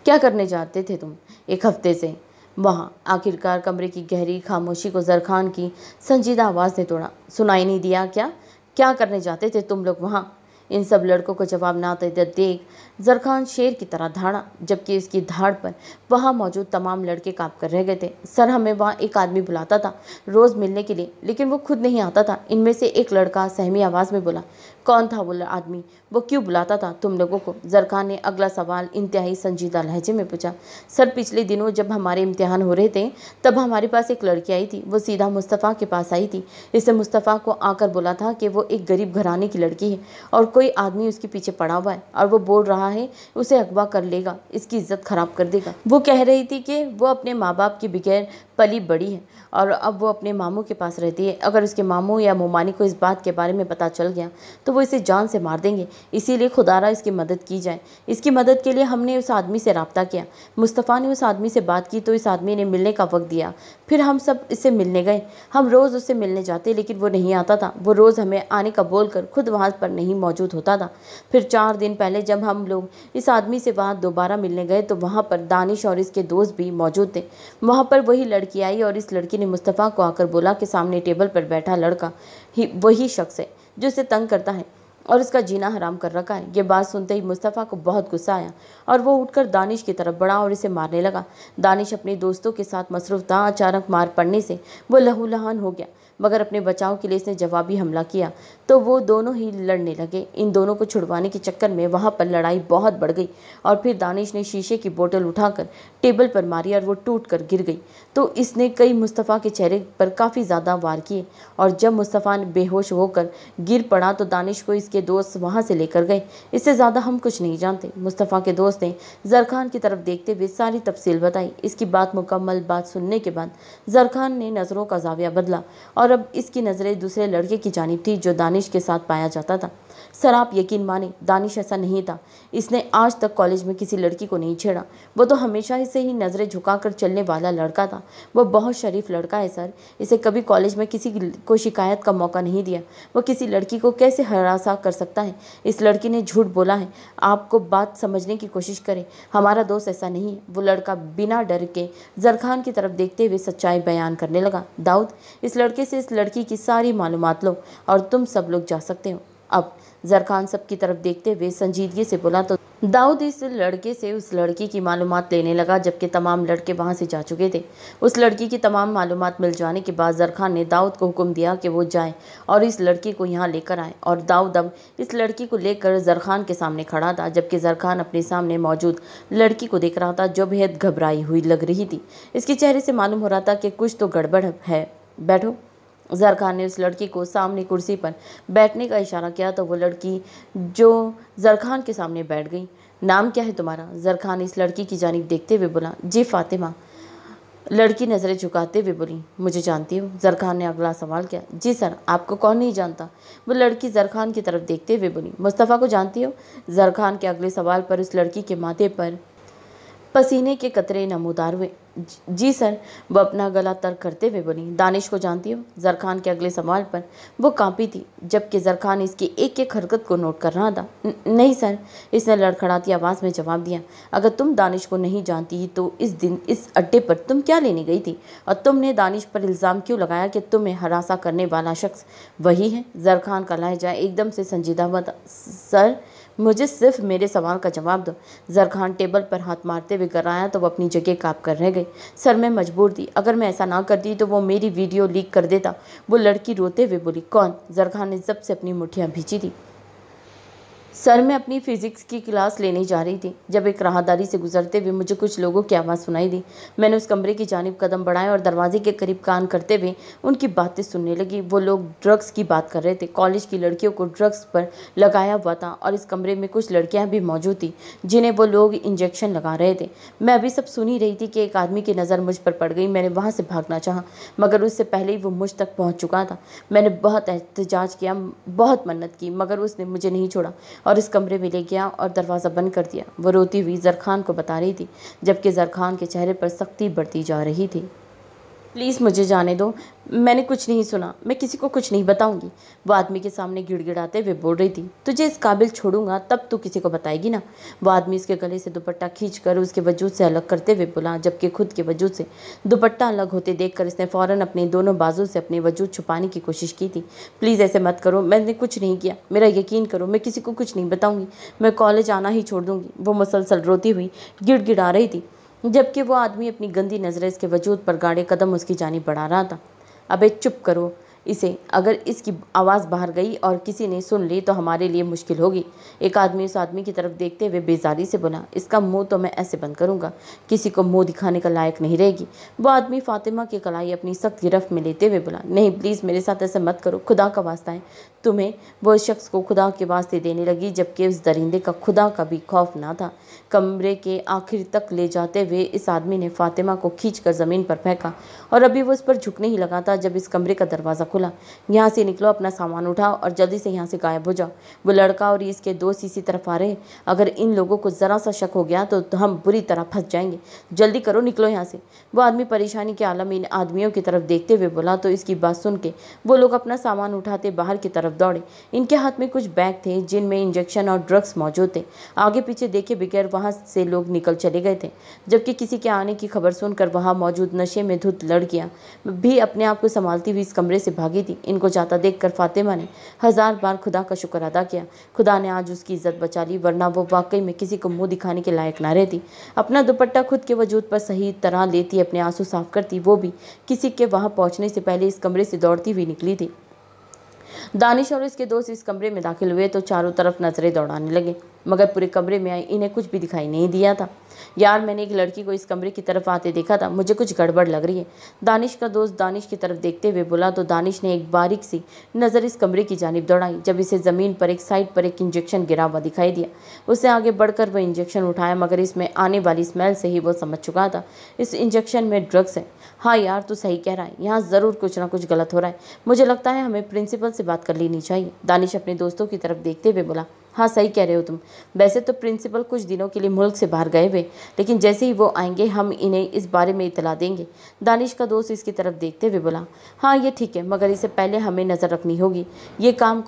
क्या करने जाते थे तुम एक हफ्ते से वहाँ? आखिरकार कमरे की गहरी खामोशी को जरखान की संजीदा आवाज़ ने तोड़ा। सुनाई नहीं दिया क्या? क्या करने जाते थे तुम लोग वहाँ? इन सब लड़कों को जवाब ना देख जरखान शेर की तरह धाड़ा, जबकि इसकी धाड़ पर वहाँ मौजूद तमाम लड़के काँप कर रह गए थे। सर, हमें वहाँ एक आदमी बुलाता था रोज़ मिलने के लिए, लेकिन वो खुद नहीं आता था। इनमें से एक लड़का सहमी आवाज़ में बोला। कौन था वो आदमी? वो क्यों बुलाता था तुम लोगों को? जरखान ने अगला सवाल इंतहाई संजीदा लहजे में पूछा। सर, पिछले दिनों जब हमारे इम्तिहान हो रहे थे तब हमारे पास एक लड़की आई थी। वो सीधा मुस्तफ़ा के पास आई थी। इसने मुस्तफ़ा को आकर बोला था कि वो एक गरीब घराने की लड़की है और कोई आदमी उसके पीछे पड़ा हुआ है और वो बोल रहा है उसे अगवा कर लेगा, इसकी इज्जत खराब कर देगा। वो कह रही थी कि वो अपने माँ बाप के बगैर पली बड़ी है और अब वो अपने मामू के पास रहती है। अगर उसके मामू या मोमानी को इस बात के बारे में पता चल गया तो वो इसे जान से मार देंगे। इसीलिए खुदारा इसकी मदद की जाए। इसकी मदद के लिए हमने उस आदमी से रब्ता किया। मुस्तफ़ा ने उस आदमी से बात की तो इस आदमी ने मिलने का वक्त दिया। फिर हम सब इससे मिलने गए। हम रोज़ उससे मिलने जाते लेकिन वो नहीं आता था। वो रोज़ हमें आने का बोल कर खुद वहाँ पर नहीं मौजूद होता था। फिर 4 दिन पहले जब हम लोग इस आदमी से वहाँ दोबारा मिलने गए तो वहाँ पर दानिश और इसके दोस्त भी मौजूद थे। वहाँ पर वही लड़की लड़की आई और इस लड़की ने मुस्तफ़ा को आकर बोला कि सामने टेबल पर बैठा लड़का ही वही शख्स है जो उसे तंग करता है और उसका जीना हराम कर रखा है। ये बात सुनते ही मुस्तफ़ा को बहुत गुस्सा आया और वो उठकर दानिश की तरफ बढ़ा और इसे मारने लगा। दानिश अपने दोस्तों के साथ मसरूफ़ था। अचानक मार पड़ने से वो लहूलुहान हो गया, मगर अपने बचाव के लिए इसने जवाबी हमला किया तो वो दोनों ही लड़ने लगे। इन दोनों को छुड़वाने के चक्कर में वहाँ पर लड़ाई बहुत बढ़ गई और फिर दानिश ने शीशे की बोतल उठाकर टेबल पर मारी और वो टूट कर गिर गई। तो इसने कई मुस्तफ़ा के चेहरे पर काफ़ी ज़्यादा वार किए और जब मुस्तफ़ा बेहोश होकर गिर पड़ा तो दानिश को इसके दोस्त वहाँ से लेकर गए। इससे ज़्यादा हम कुछ नहीं जानते। मुस्तफ़ा के दोस्त ने ज़रख़ान की तरफ देखते हुए सारी तफसील बताई। इसकी मुकम्मल बात सुनने के बाद ज़रख़ान ने नज़रों का ज़ाविया बदला और अब इसकी नज़रें दूसरे लड़के की जानिब थी जो दानिश के साथ पाया जाता था। सर, आप यकीन माने, दानिश ऐसा नहीं था। इसने आज तक कॉलेज में किसी लड़की को नहीं छेड़ा। वो तो हमेशा से ही नज़रें झुकाकर चलने वाला लड़का था। वो बहुत शरीफ लड़का है सर। इसे कभी कॉलेज में किसी को शिकायत का मौका नहीं दिया। वो किसी लड़की को कैसे हरासा कर सकता है? इस लड़की ने झूठ बोला है। आपको बात समझने की कोशिश करें। हमारा दोस्त ऐसा नहीं है। वो लड़का बिना डर के ज़रख़ान की तरफ देखते हुए सच्चाई बयान करने लगा। दाऊद, इस लड़के से इस लड़की की सारी मालूमात लो और तुम सब लोग जा सकते हो। अब ज़रख़ान सब की तरफ देखते हुए संजीदगी से बोला तो दाऊद इस लड़के से उस लड़की की मालूमात लेने लगा, जबकि तमाम लड़के वहां से जा चुके थे। उस लड़की की तमाम मालूमात मिल जाने के बाद ज़रख़ान ने दाऊद को हुक्म दिया कि वो जाए और इस लड़की को यहाँ लेकर आए। और दाऊद अब इस लड़की को लेकर ज़रख़ान के सामने खड़ा था, जबकि ज़रख़ान अपने सामने मौजूद लड़की को देख रहा था जो बेहद घबराई हुई लग रही थी। इसके चेहरे से मालूम हो रहा था कि कुछ तो गड़बड़ है। बैठो। ज़रख़ान ने उस लड़की को सामने कुर्सी पर बैठने का इशारा किया तो वो लड़की जो ज़रख़ान के सामने बैठ गई। नाम क्या है तुम्हारा? ज़रख़ान इस लड़की की जानिब देखते हुए बोला। जी फ़ातिमा। लड़की नज़रें झुकाते हुए बोली। मुझे जानती हो? ज़रख़ान ने अगला सवाल किया। जी सर। आपको कौन नहीं जानता? वो लड़की ज़रख़ान की तरफ देखते हुए बोली। मुस्तफ़ा को जानती हो? ज़रख़ान के अगले सवाल पर उस लड़की के माथे पर पसीने के कतरे नमूदार हुए। जी सर, वो अपना गला तर्क करते हुए बोली। दानिश को जानती हो? ज़रख़ान के अगले सवाल पर वो कांपी थी, जबकि ज़रख़ान इसकी एक एक हरकत को नोट कर रहा था। नहीं सर, इसने लड़खड़ाती आवाज़ में जवाब दिया। अगर तुम दानिश को नहीं जानती तो इस दिन इस अड्डे पर तुम क्या लेने गई थी? और तुमने दानिश पर इल्ज़ाम क्यों लगाया कि तुम्हें हरासा करने वाला शख्स वही है? ज़रख़ान का लहजा एकदम से संजीदा हुआ था। सर, मुझे सिर्फ मेरे सवाल का जवाब दो। ज़रख़ान टेबल पर हाथ मारते हुए कराया तो वो अपनी जगह काँप कर रह गई। सर, मैं मजबूर थी। अगर मैं ऐसा ना करती तो वो मेरी वीडियो लीक कर देता। वो लड़की रोते हुए बोली। कौन? ज़रख़ान ने जब से अपनी मुठ्ठियाँ भींची थी। सर, मैं अपनी फ़िज़िक्स की क्लास लेने जा रही थी जब एक राहदारी से गुजरते हुए मुझे कुछ लोगों की आवाज़ सुनाई दी। मैंने उस कमरे की जानिब कदम बढ़ाए और दरवाजे के करीब कान करते हुए उनकी बातें सुनने लगी। वो लोग ड्रग्स की बात कर रहे थे। कॉलेज की लड़कियों को ड्रग्स पर लगाया हुआ था और इस कमरे में कुछ लड़कियां भी मौजूद थी जिन्हें वो लोग इंजेक्शन लगा रहे थे। मैं अभी सब सुन ही रही थी कि एक आदमी की नज़र मुझ पर पड़ गई। मैंने वहाँ से भागना चाहा, मगर उससे पहले ही वो मुझ तक पहुँच चुका था। मैंने बहुत एहतजाज किया, बहुत मन्नत की, मगर उसने मुझे नहीं छोड़ा और इस कमरे में ले गया और दरवाज़ा बंद कर दिया। वो रोती हुई ज़रख़ान को बता रही थी, जबकि ज़रख़ान के चेहरे पर सख्ती बढ़ती जा रही थी। प्लीज़ मुझे जाने दो, मैंने कुछ नहीं सुना, मैं किसी को कुछ नहीं बताऊंगी। वो आदमी के सामने गिड़गिड़ाते हुए बोल रही थी। तुझे इस काबिल छोड़ूंगा तब तू किसी को बताएगी ना। वो आदमी इसके गले से दुपट्टा खींचकर उसके वजूद से अलग करते हुए बोला, जबकि खुद के वजूद से दुपट्टा अलग होते देखकर इसने फ़ौरन अपने दोनों बाजू से अपने वजूद छुपाने की कोशिश की थी। प्लीज़ ऐसे मत करो, मैंने कुछ नहीं किया, मेरा यकीन करो, मैं किसी को कुछ नहीं बताऊँगी, मैं कॉलेज आना ही छोड़ दूँगी। वो मुसलसल रोती हुई गिड़गिड़ा रही थी, जबकि वो आदमी अपनी गंदी नज़रें इसके वजूद पर गाढ़े कदम उसकी जानिब बढ़ा रहा था। अबे चुप करो इसे, अगर इसकी आवाज़ बाहर गई और किसी ने सुन ली तो हमारे लिए मुश्किल होगी। एक आदमी उस आदमी की तरफ देखते हुए बेजारी से बोला। इसका मुंह तो मैं ऐसे बंद करूंगा, किसी को मुंह दिखाने का लायक नहीं रहेगी। वो आदमी फ़ातिमा की कलाई अपनी सख्त गिरफ्त में लेते हुए बोला। नहीं प्लीज़ मेरे साथ ऐसे मत करो, खुदा का वास्ता है तुम्हें। वो इस शख्स को खुदा के वास्ते देने लगी, जबकि उस दरिंदे का खुदा का भी खौफ ना था। कमरे के आखिर तक ले जाते हुए इस आदमी ने फ़ातिमा को खींचकर ज़मीन पर फेंका और अभी वो उस पर झुकने ही लगा था जब इस कमरे का दरवाज़ा खुला। यहाँ से निकलो, अपना सामान उठाओ और जल्दी से यहाँ से गायब हो जाओ। वो लड़का और इसके दोस्त इसी तरफ आ रहे हैं। अगर इन लोगों को ज़रा सा शक हो गया तो हम बुरी तरह फंस जाएंगे। जल्दी करो, निकलो यहाँ से। वो आदमी परेशानी के आलम इन आदमियों की तरफ देखते हुए बोला तो इसकी बात सुन के वो लोग अपना सामान उठाते बाहर की तरफ दौड़े। इनके हाथ में कुछ बैग थे जिनमें इंजेक्शन और ड्रग्स मौजूद थे। आगे पीछे देखे बगैर वहाँ से लोग निकल चले गए थे, जबकि किसी के आने की खबर सुनकर वहाँ मौजूद नशे में धुत लड़कियाँ भी अपने आप को संभालती हुई इस कमरे से भागी थी। इनको जाता देखकर फातिमा ने 1000 बार खुदा का शुक्र अदा किया। खुदा ने आज उसकी इज्जत बचा ली, वरना वो वाकई में किसी को मुंह दिखाने के लायक ना रहती। अपना दुपट्टा खुद के वजूद पर सही तरह लेती, अपने आंसू साफ करती, वो भी किसी के वहां पहुंचने से पहले इस कमरे से दौड़ती हुई निकली थी। दानिश और इसके दोस्त इस कमरे में दाखिल हुए तो चारों तरफ नजरें दौड़ाने लगे, मगर पूरे कमरे में इन्हें कुछ भी दिखाई नहीं दिया था। यार, मैंने एक लड़की को इस कमरे की तरफ आते देखा था, मुझे कुछ गड़बड़ लग रही है। दानिश का दोस्त दानिश की तरफ देखते हुए बोला तो दानिश ने एक बारीक सी नज़र इस कमरे की जानिब दौड़ाई। जब इसे ज़मीन पर एक साइड पर एक इंजेक्शन गिरा हुआ दिखाई दिया, उसे आगे बढ़कर वह इंजेक्शन उठाया, मगर इसमें आने वाली स्मेल से ही वो समझ चुका था इस इंजेक्शन में ड्रग्स है। हाँ यार, तू सही कह रहा है, यहाँ ज़रूर कुछ ना कुछ गलत हो रहा है। मुझे लगता है हमें प्रिंसिपल से बात कर लेनी चाहिए। दानिश अपने दोस्तों की तरफ देखते हुए बोला, हाँ सही कह रहे हो तुम। वैसे तो प्रिंसिपल कुछ दिनों के लिए मुल्क से बाहर गए हुए, लेकिन जैसे ही वो आएंगे हम इन्हें इस बारे में इतला देंगे। दानिश का दोस्त इसकी तरफ देखते हुए बोला, हाँ ये ठीक है, मगर इससे पहले हमें नज़र रखनी होगी ये काम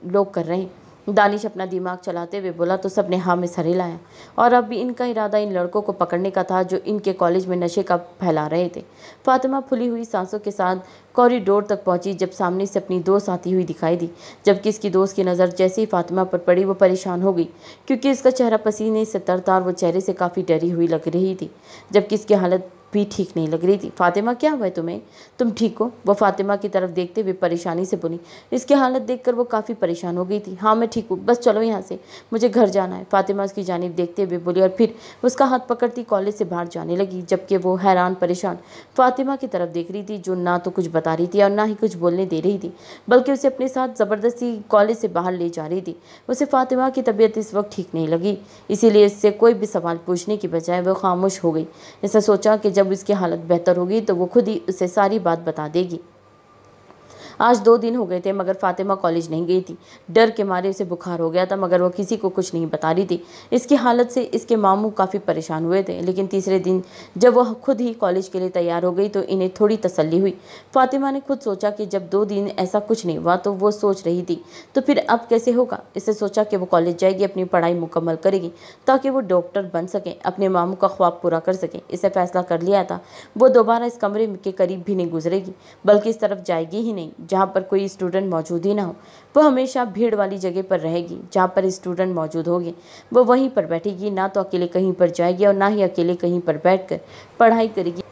लोग कर रहे हैं। दानिश अपना दिमाग चलाते हुए बोला तो सबने हाँ में सर हिलाया। और अब भी इनका इरादा इन लड़कों को पकड़ने का था जो इनके कॉलेज में नशे का फैला रहे थे। फातिमा फुली हुई सांसों के साथ कॉरिडोर तक पहुंची जब सामने से अपनी दोस्त आती हुई दिखाई दी। जबकि इसकी दोस्त की नज़र जैसे ही फातिमा पर पड़ी वो परेशान हो गई, क्योंकि इसका चेहरा पसीने से तरतार, वो चेहरे से काफ़ी डरी हुई लग रही थी, जबकि इसकी हालत भी ठीक नहीं लग रही थी। फातिमा, क्या हुआ है तुम्हें? तुम ठीक हो? वो फातिमा की तरफ देखते हुए परेशानी से बोली। इसकी हालत देखकर वो काफ़ी परेशान हो गई थी। हाँ मैं ठीक हूँ, बस चलो यहाँ से, मुझे घर जाना है, फातिमा उसकी जानिब देखते हुए बोली, और फिर उसका हाथ पकड़ती कॉलेज से बाहर जाने लगी। जबकि वो हैरान परेशान फातिमा की तरफ देख रही थी, जो ना तो कुछ बता रही थी और ना ही कुछ बोलने दे रही थी, बल्कि उसे अपने साथ ज़बरदस्ती कॉलेज से बाहर ले जा रही थी। उसे फातिमा की तबीयत इस वक्त ठीक नहीं लगी, इसीलिए इससे कोई भी सवाल पूछने की बजाय वो खामोश हो गई। इसने सोचा कि जब इसकी हालत बेहतर होगी तो वो खुद ही उसे सारी बात बता देगी। आज 2 दिन हो गए थे मगर फातिमा कॉलेज नहीं गई थी। डर के मारे उसे बुखार हो गया था, मगर वो किसी को कुछ नहीं बता रही थी। इसकी हालत से इसके मामू काफ़ी परेशान हुए थे, लेकिन तीसरे दिन जब वह खुद ही कॉलेज के लिए तैयार हो गई तो इन्हें थोड़ी तसल्ली हुई। फातिमा ने खुद सोचा कि जब 2 दिन ऐसा कुछ नहीं हुआ तो वो सोच रही थी, तो फिर अब कैसे होगा। इससे सोचा कि वो कॉलेज जाएगी, अपनी पढ़ाई मुकम्मल करेगी ताकि वो डॉक्टर बन सके, अपने मामू का ख्वाब पूरा कर सके। इसे फैसला कर लिया था वो दोबारा इस कमरे के करीब भी नहीं गुजरेगी, बल्कि इस तरफ जाएगी ही नहीं जहाँ पर कोई स्टूडेंट मौजूद ही ना हो। वो हमेशा भीड़ वाली जगह पर रहेगी जहाँ पर स्टूडेंट मौजूद होंगे। वो वहीं पर बैठेगी, ना तो अकेले कहीं पर जाएगी और ना ही अकेले कहीं पर बैठकर पढ़ाई करेगी,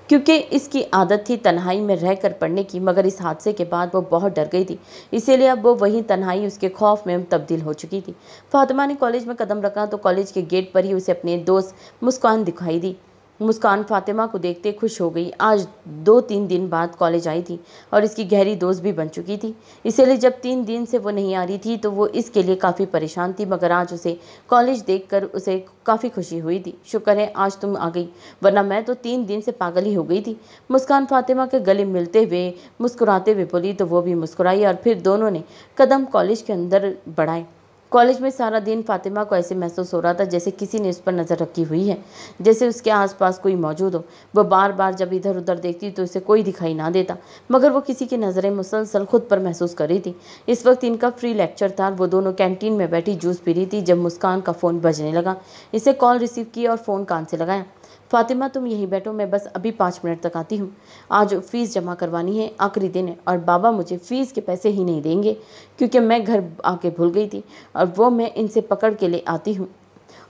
क्योंकि इसकी आदत थी तन्हाई में रहकर पढ़ने की। मगर इस हादसे के बाद वो बहुत डर गई थी, इसीलिए अब वो वही तन्हाई उसके खौफ में तब्दील हो चुकी थी। फातिमा ने कॉलेज में कदम रखा तो कॉलेज के गेट पर ही उसे अपने दोस्त मुस्कान दिखाई दी। मुस्कान फातिमा को देखते खुश हो गई। आज 2-3 दिन बाद कॉलेज आई थी और इसकी गहरी दोस्त भी बन चुकी थी, इसीलिए जब 3 दिन से वो नहीं आ रही थी तो वो इसके लिए काफ़ी परेशान थी। मगर आज उसे कॉलेज देखकर उसे काफ़ी खुशी हुई थी। शुक्र है आज तुम आ गई, वरना मैं तो 3 दिन से पागल ही हो गई थी। मुस्कान फातिमा के गले मिलते हुए मुस्कुराते हुए बोली तो वो भी मुस्कुराई और फिर दोनों ने कदम कॉलेज के अंदर बढ़ाए। कॉलेज में सारा दिन फातिमा को ऐसे महसूस हो रहा था जैसे किसी ने उस पर नज़र रखी हुई है, जैसे उसके आसपास कोई मौजूद हो। वो बार बार जब इधर उधर देखती तो उसे कोई दिखाई ना देता, मगर वो किसी की नज़रें मुसलसल खुद पर महसूस कर रही थी। इस वक्त इनका फ्री लेक्चर था, वो दोनों कैंटीन में बैठी जूस पी रही थी जब मुस्कान का फ़ोन बजने लगा। इसे कॉल रिसीव की और फ़ोन कान से लगाया। फातिमा तुम यहीं बैठो, मैं बस अभी 5 मिनट तक आती हूँ। आज फ़ीस जमा करवानी है, आखिरी दिन है, और बाबा मुझे फ़ीस के पैसे ही नहीं देंगे क्योंकि मैं घर आके भूल गई थी, और वो मैं इनसे पकड़ के ले आती हूँ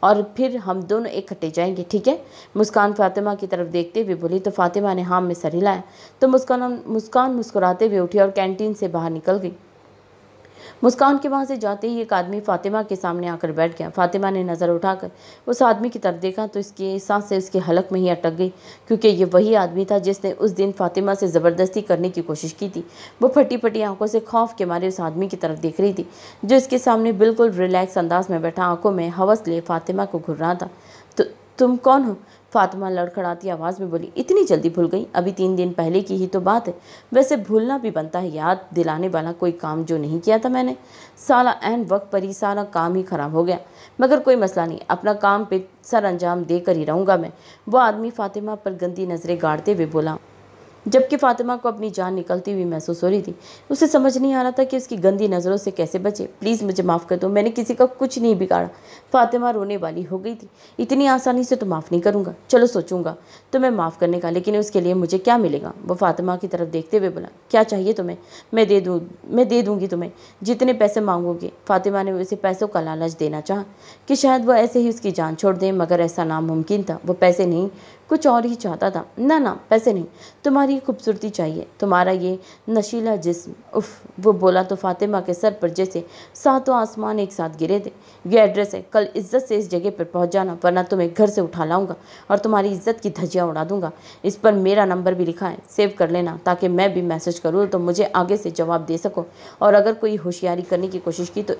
और फिर हम दोनों इकट्ठे जाएंगे, ठीक है? मुस्कान फातिमा की तरफ देखते हुए बोली तो फातिमा ने हाँ में सर हिलाया। तो मुस्कान मुस्कुराते हुए उठी और कैंटीन से बाहर निकल गई। मुस्कान के वहाँ से जाते ही एक आदमी फातिमा के सामने आकर बैठ गया। फातिमा ने नज़र उठाकर उस आदमी की तरफ देखा तो इसकी सांसें उसके हलक में ही अटक गई, क्योंकि ये वही आदमी था जिसने उस दिन फातिमा से ज़बरदस्ती करने की कोशिश की थी। वो फटी फटी आंखों से खौफ के मारे उस आदमी की तरफ देख रही थी जो इसके सामने बिल्कुल रिलैक्स अंदाज में बैठा आंखों में हवस लिए फातिमा को घूर रहा था। तो तुम कौन हो? फातिमा लड़खड़ाती आवाज़ में बोली, इतनी जल्दी भूल गई? अभी 3 दिन पहले की ही तो बात है। वैसे भूलना भी बनता है, याद दिलाने वाला कोई काम जो नहीं किया था मैंने। साला ऐन वक्त पर ही सारा काम ही खराब हो गया। मगर कोई मसला नहीं, अपना काम पे सर अंजाम देकर ही रहूँगा मैं। वो आदमी फातिमा पर गंदी नज़रें गाड़ते हुए बोला, जबकि फातिमा को अपनी जान निकलती हुई महसूस हो रही थी। उसे समझ नहीं आ रहा था कि उसकी गंदी नज़रों से कैसे बचे। प्लीज़ मुझे माफ़ कर दो, मैंने किसी का कुछ नहीं बिगाड़ा। फातिमा रोने वाली हो गई थी। इतनी आसानी से तो माफ़ नहीं करूँगा, चलो सोचूंगा तुम्हें माफ़ करने का, लेकिन उसके लिए मुझे क्या मिलेगा? वो फातिमा की तरफ देखते हुए बोला, क्या चाहिए तुम्हें? मैं दे दूँगी तुम्हें जितने पैसे मांगोगे। फातिमा ने उसे पैसों का लालच देना चाहा कि शायद वो ऐसे ही उसकी जान छोड़ दें, मगर ऐसा नामुमकिन था। वो पैसे नहीं, कुछ और ही चाहता था। ना पैसे नहीं, तुम्हारी खूबसूरती चाहिए, तुम्हारा ये नशीला जिस्म। उफ, वो बोला तो फातिमा के सर पर जैसे सातों आसमान एक साथ गिरे थे। ये एड्रेस है, कल इज्जत से इस जगह पर पहुंच जाना, वरना तुम्हें घर से उठा लाऊंगा और तुम्हारी इज्जत की धज्जियां उड़ा दूंगा। इस पर मेरा नंबर भी लिखा है, सेव कर लेना, ताकि मैं भी मैसेज करूँ तो मुझे आगे से जवाब दे सको। और अगर कोई होशियारी करने की कोशिश की तो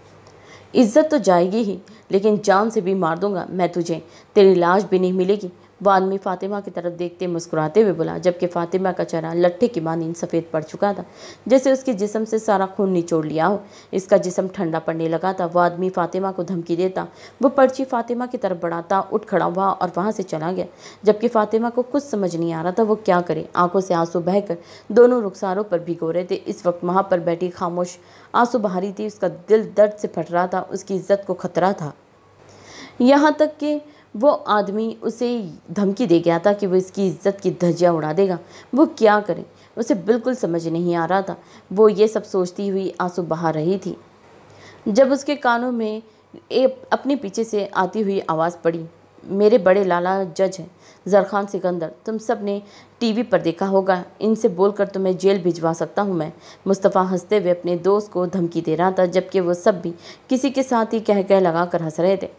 इज्जत तो जाएगी ही, लेकिन जान से भी मार दूंगा मैं तुझे, तेरी लाश भी नहीं मिलेगी। वो आदमी फातिमा की तरफ देखते मुस्कुराते हुए बोला, जबकि फातिमा का चेहरा लट्ठे की मानीं सफ़ेद पड़ चुका था, जैसे उसके जिस्म से सारा खून निचोड़ लिया हो। इसका जिस्म ठंडा पड़ने लगा था। वो आदमी फातिमा को धमकी देता, वो पर्ची फातिमा की तरफ बढ़ाता, उठ खड़ा हुआ और वहाँ से चला गया, जबकि फातिमा को कुछ समझ नहीं आ रहा था वो क्या करे। आंखों से आंसू बहकर दोनों रुखसारों पर भिगो रहे थे। इस वक्त वहाँ पर बैठी खामोश आंसू बहा रही थी। उसका दिल दर्द से फट रहा था, उसकी इज्जत को खतरा था। यहाँ तक कि वो आदमी उसे धमकी दे गया था कि वो इसकी इज्जत की धज्जियां उड़ा देगा। वो क्या करे, उसे बिल्कुल समझ नहीं आ रहा था। वो ये सब सोचती हुई आंसू बहा रही थी जब उसके कानों में अपने पीछे से आती हुई आवाज़ पड़ी, मेरे बड़े लाला जज हैं ज़रख़ान सिकंदर, तुम सब ने टीवी पर देखा होगा, इनसे बोलकर तुम्हें जेल भिजवा सकता हूँ मैं। मुस्तफ़ा हंसते हुए अपने दोस्त को धमकी दे रहा था, जबकि वो सब भी किसी के साथ ही कह लगा कर हंस रहे थे।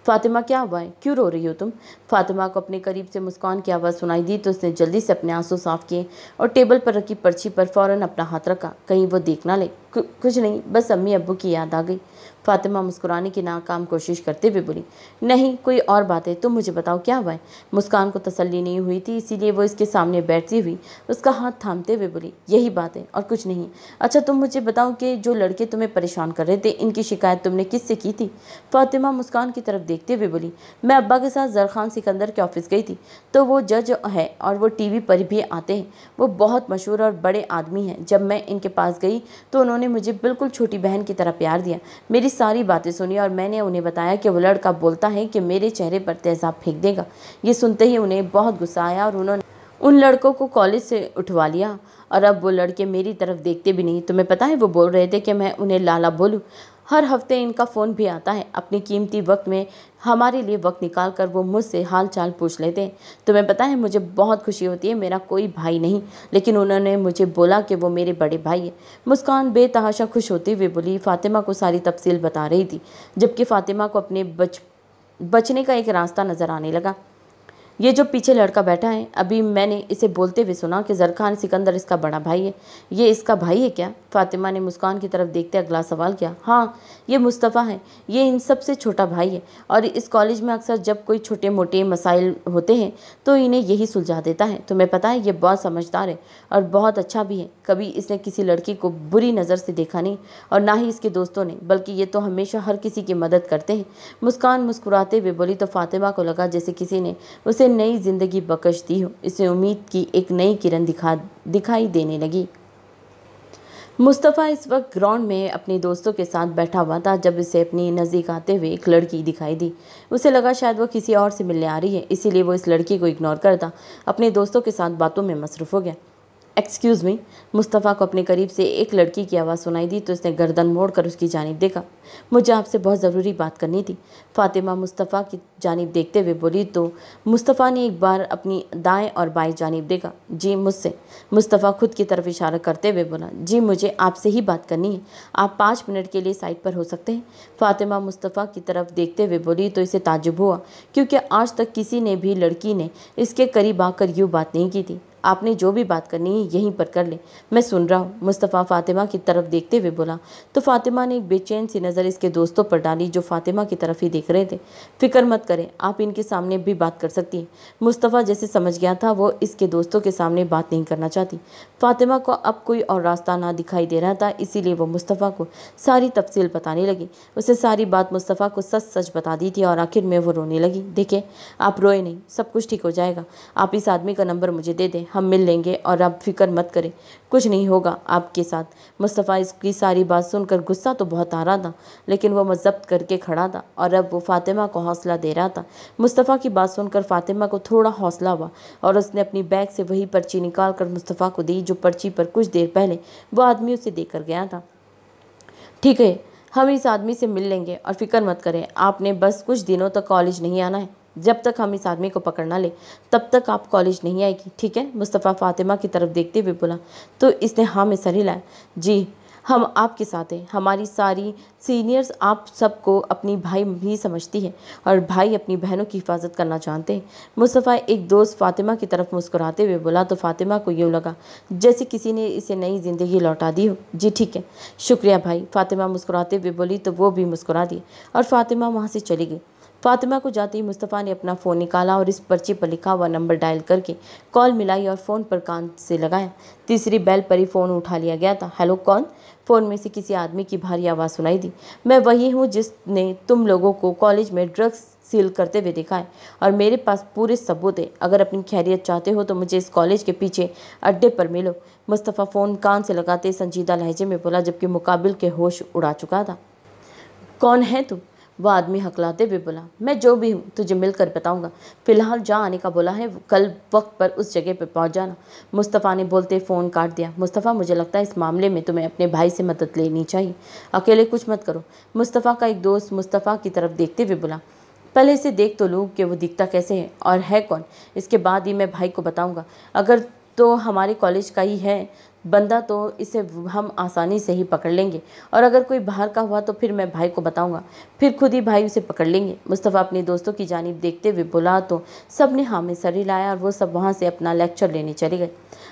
फातिमा, क्या हुआ है, क्यों रो रही हो तुम? फातिमा को अपने करीब से मुस्कान की आवाज़ सुनाई दी तो उसने जल्दी से अपने आंसू साफ किए और टेबल पर रखी पर्ची पर फ़ौरन अपना हाथ रखा, कहीं वो देख ना ले। कुछ नहीं, बस अम्मी अब्बू की याद आ गई। फातिमा मुस्कुराने की नाकाम कोशिश करते हुए बोली, नहीं कोई और बात है, तुम मुझे बताओ क्या हुआ है। मुस्कान को तसल्ली नहीं हुई थी, इसीलिए वो इसके सामने बैठती हुई उसका हाथ थामते हुए बोली, यही बात है और कुछ नहीं। अच्छा तुम मुझे बताओ कि जो लड़के तुम्हें परेशान कर रहे थे, इनकी शिकायत तुमने किससे की थी? फातिमा मुस्कान की तरफ देखते हुए बोली, मैं अब्बा के साथ ज़रख़ान सिकंदर के ऑफिस गई थी, तो वो जज है और वो टीवी पर भी आते हैं, वो बहुत मशहूर और बड़े आदमी हैं। जब मैं इनके पास गई तो उन्होंने मुझे बिल्कुल छोटी बहन की तरह प्यार दिया, मेरी सारी बातें सुनी और मैंने उन्हें बताया कि वो लड़का बोलता है कि मेरे चेहरे पर तेज़ाब फेंक देगा। ये सुनते ही उन्हें बहुत गुस्सा आया और उन्होंने उन लड़कों को कॉलेज से उठवा लिया और अब वो लड़के मेरी तरफ देखते भी नहीं। तुम्हें पता है वो बोल रहे थे कि मैं उन्हें लाला बोलूं। हर हफ्ते इनका फ़ोन भी आता है, अपनी कीमती वक्त में हमारे लिए वक्त निकाल कर वो मुझसे हाल चाल पूछ लेते हैं। तुम्हें पता है मुझे बहुत खुशी होती है, मेरा कोई भाई नहीं, लेकिन उन्होंने मुझे बोला कि वो मेरे बड़े भाई हैं। मुस्कान बेतहाशा खुश होती हुई बोली, फातिमा को सारी तफसील बता रही थी, जबकि फातिमा को अपने बचने का एक रास्ता नज़र आने लगा। ये जो पीछे लड़का बैठा है, अभी मैंने इसे बोलते हुए सुना कि ज़रख़ान सिकंदर इसका बड़ा भाई है। ये इसका भाई है क्या? फातिमा ने मुस्कान की तरफ देखते अगला सवाल किया। हाँ, ये मुस्तफ़ा है, ये इन सबसे छोटा भाई है और इस कॉलेज में अक्सर जब कोई छोटे मोटे मसाइल होते हैं तो इन्हें यही सुलझा देता है। तुम्हें पता है ये बहुत समझदार है और बहुत अच्छा भी है। कभी इसने किसी लड़की को बुरी नज़र से देखा नहीं और ना ही इसके दोस्तों ने, बल्कि ये तो हमेशा हर किसी की मदद करते हैं। मुस्कान मुस्कुराते हुए बोली तो फातिमा को लगा जैसे किसी ने उसे नई जिंदगी बख्श दी हो। इसे उम्मीद की एक नई किरण दिखाई देने लगी। मुस्तफ़ा इस वक्त ग्राउंड में अपने दोस्तों के साथ बैठा हुआ था जब इसे अपनी नज़दीक आते हुए एक लड़की दिखाई दी। उसे लगा शायद वो किसी और से मिलने आ रही है, इसीलिए वो इस लड़की को इग्नोर करता अपने दोस्तों के साथ बातों में मसरूफ़ हो गया। एक्सक्यूज़ मी, मुस्तफ़ा को अपने करीब से एक लड़की की आवाज़ सुनाई दी तो उसने गर्दन मोड़कर उसकी जानिब देखा। मुझे आपसे बहुत ज़रूरी बात करनी थी। फातिमा मुस्तफ़ा की जानिब देखते हुए बोली तो मुस्तफ़ा ने एक बार अपनी दाएं और बाएं जानिब देखा। जी मुझसे? मुस्तफ़ा खुद की तरफ इशारा करते हुए बोला, जी मुझे आपसे ही बात करनी है। आप 5 मिनट के लिए साइड पर हो सकते हैं? फातिमा मुस्तफ़ा की तरफ देखते हुए बोली तो इसे ताज्जुब हुआ, क्योंकि आज तक किसी ने भी लड़की ने इसके करीब आकर यूँ बात नहीं की थी। आपने जो भी बात करनी है यहीं पर कर ले, मैं सुन रहा हूँ, मुस्तफ़ा फातिमा की तरफ देखते हुए बोला। तो फातिमा ने एक बेचैन सी नज़र इसके दोस्तों पर डाली जो फातिमा की तरफ ही देख रहे थे। फिक्र मत करें, आप इनके सामने भी बात कर सकती हैं। मुस्तफ़ा जैसे समझ गया था वो इसके दोस्तों के सामने बात नहीं करना चाहती। फातिमा को अब कोई और रास्ता ना दिखाई दे रहा था, इसीलिए वो मुस्तफ़ा को सारी तफसील बताने लगी। उसे सारी बात मुस्तफ़ा को सच सच बता दी थी और आखिर में वो रोने लगी। देखिए, आप रोए नहीं, सब कुछ ठीक हो जाएगा। आप इस आदमी का नंबर मुझे दे दें, हम मिल लेंगे और आप फिक्र मत करें, कुछ नहीं होगा आपके साथ। मुस्तफ़ा इसकी सारी बात सुनकर गुस्सा तो बहुत आ रहा था, लेकिन वो ज़ब्त करके खड़ा था और अब वो फातिमा को हौसला दे रहा था। मुस्तफ़ा की बात सुनकर फातिमा को थोड़ा हौसला हुआ और उसने अपनी बैग से वही पर्ची निकाल कर मुस्तफ़ा को दी जो पर्ची पर कुछ देर पहले वो आदमी उसे देकर गया था। ठीक है, हम इस आदमी से मिल लेंगे और फिक्र मत करें, आपने बस कुछ दिनों तक कॉलेज नहीं आना है। जब तक हम इस आदमी को पकड़ ना ले तब तक आप कॉलेज नहीं आएगी, ठीक है? मुस्तफ़ा फातिमा की तरफ देखते हुए बोला। तो इसने हाँ में सर हिलाया। जी, हम आपके साथ हैं। हमारी सारी सीनियर्स आप सबको अपनी भाई भी समझती है और भाई अपनी बहनों की हिफाजत करना जानते हैं। मुस्तफ़ा एक दोस्त फातिमा की तरफ मुस्कुराते हुए बोला। तो फातिमा को यूँ लगा जैसे किसी ने इसे नई ज़िंदगी लौटा दी हो। जी ठीक है, शुक्रिया भाई, फातिमा मुस्कुराते हुए बोली। तो वो भी मुस्कुरा दी और फातिमा वहाँ से चली गई। फातिमा को जाते ही मुस्तफ़ा ने अपना फ़ोन निकाला और इस पर्ची पर लिखा हुआ नंबर डायल करके कॉल मिलाई और फ़ोन पर कान से लगाया। तीसरी बेल पर ही फ़ोन उठा लिया गया था। हेलो, कौन? फ़ोन में से किसी आदमी की भारी आवाज़ सुनाई दी। मैं वही हूँ जिसने तुम लोगों को कॉलेज में ड्रग्स सील करते हुए देखा है और मेरे पास पूरे सबूत है। अगर अपनी खैरियत चाहते हो तो मुझे इस कॉलेज के पीछे अड्डे पर मिलो। मुस्तफ़ा फ़ोन कान से लगाते संजीदा लहजे में बोला, जबकि मुकाबिल के होश उड़ा चुका था। कौन है तुम? वह आदमी हकलाते हुए बोला। मैं जो भी हूँ तुझे मिलकर बताऊंगा। फिलहाल जहाँ आने का बोला है कल वक्त पर उस जगह पर पहुँच जाना। मुस्तफ़ा ने बोलते फ़ोन काट दिया। मुस्तफ़ा, मुझे लगता है इस मामले में तुम्हें अपने भाई से मदद लेनी चाहिए, अकेले कुछ मत करो। मुस्तफ़ा का एक दोस्त मुस्तफ़ा की तरफ देखते हुए बोला। पहले इसे देख तो लूँ कि वो दिखता कैसे है और है कौन, इसके बाद ही मैं भाई को बताऊँगा। अगर तो हमारे कॉलेज का ही है बंदा तो इसे हम आसानी से ही पकड़ लेंगे और अगर कोई बाहर का हुआ तो फिर मैं भाई को बताऊंगा, फिर खुद ही भाई उसे पकड़ लेंगे। मुस्तफ़ा अपने दोस्तों की जानिब देखते हुए बोला। तो सब ने हाँ में सर हिलाया और वो सब वहाँ से अपना लेक्चर लेने चले गए।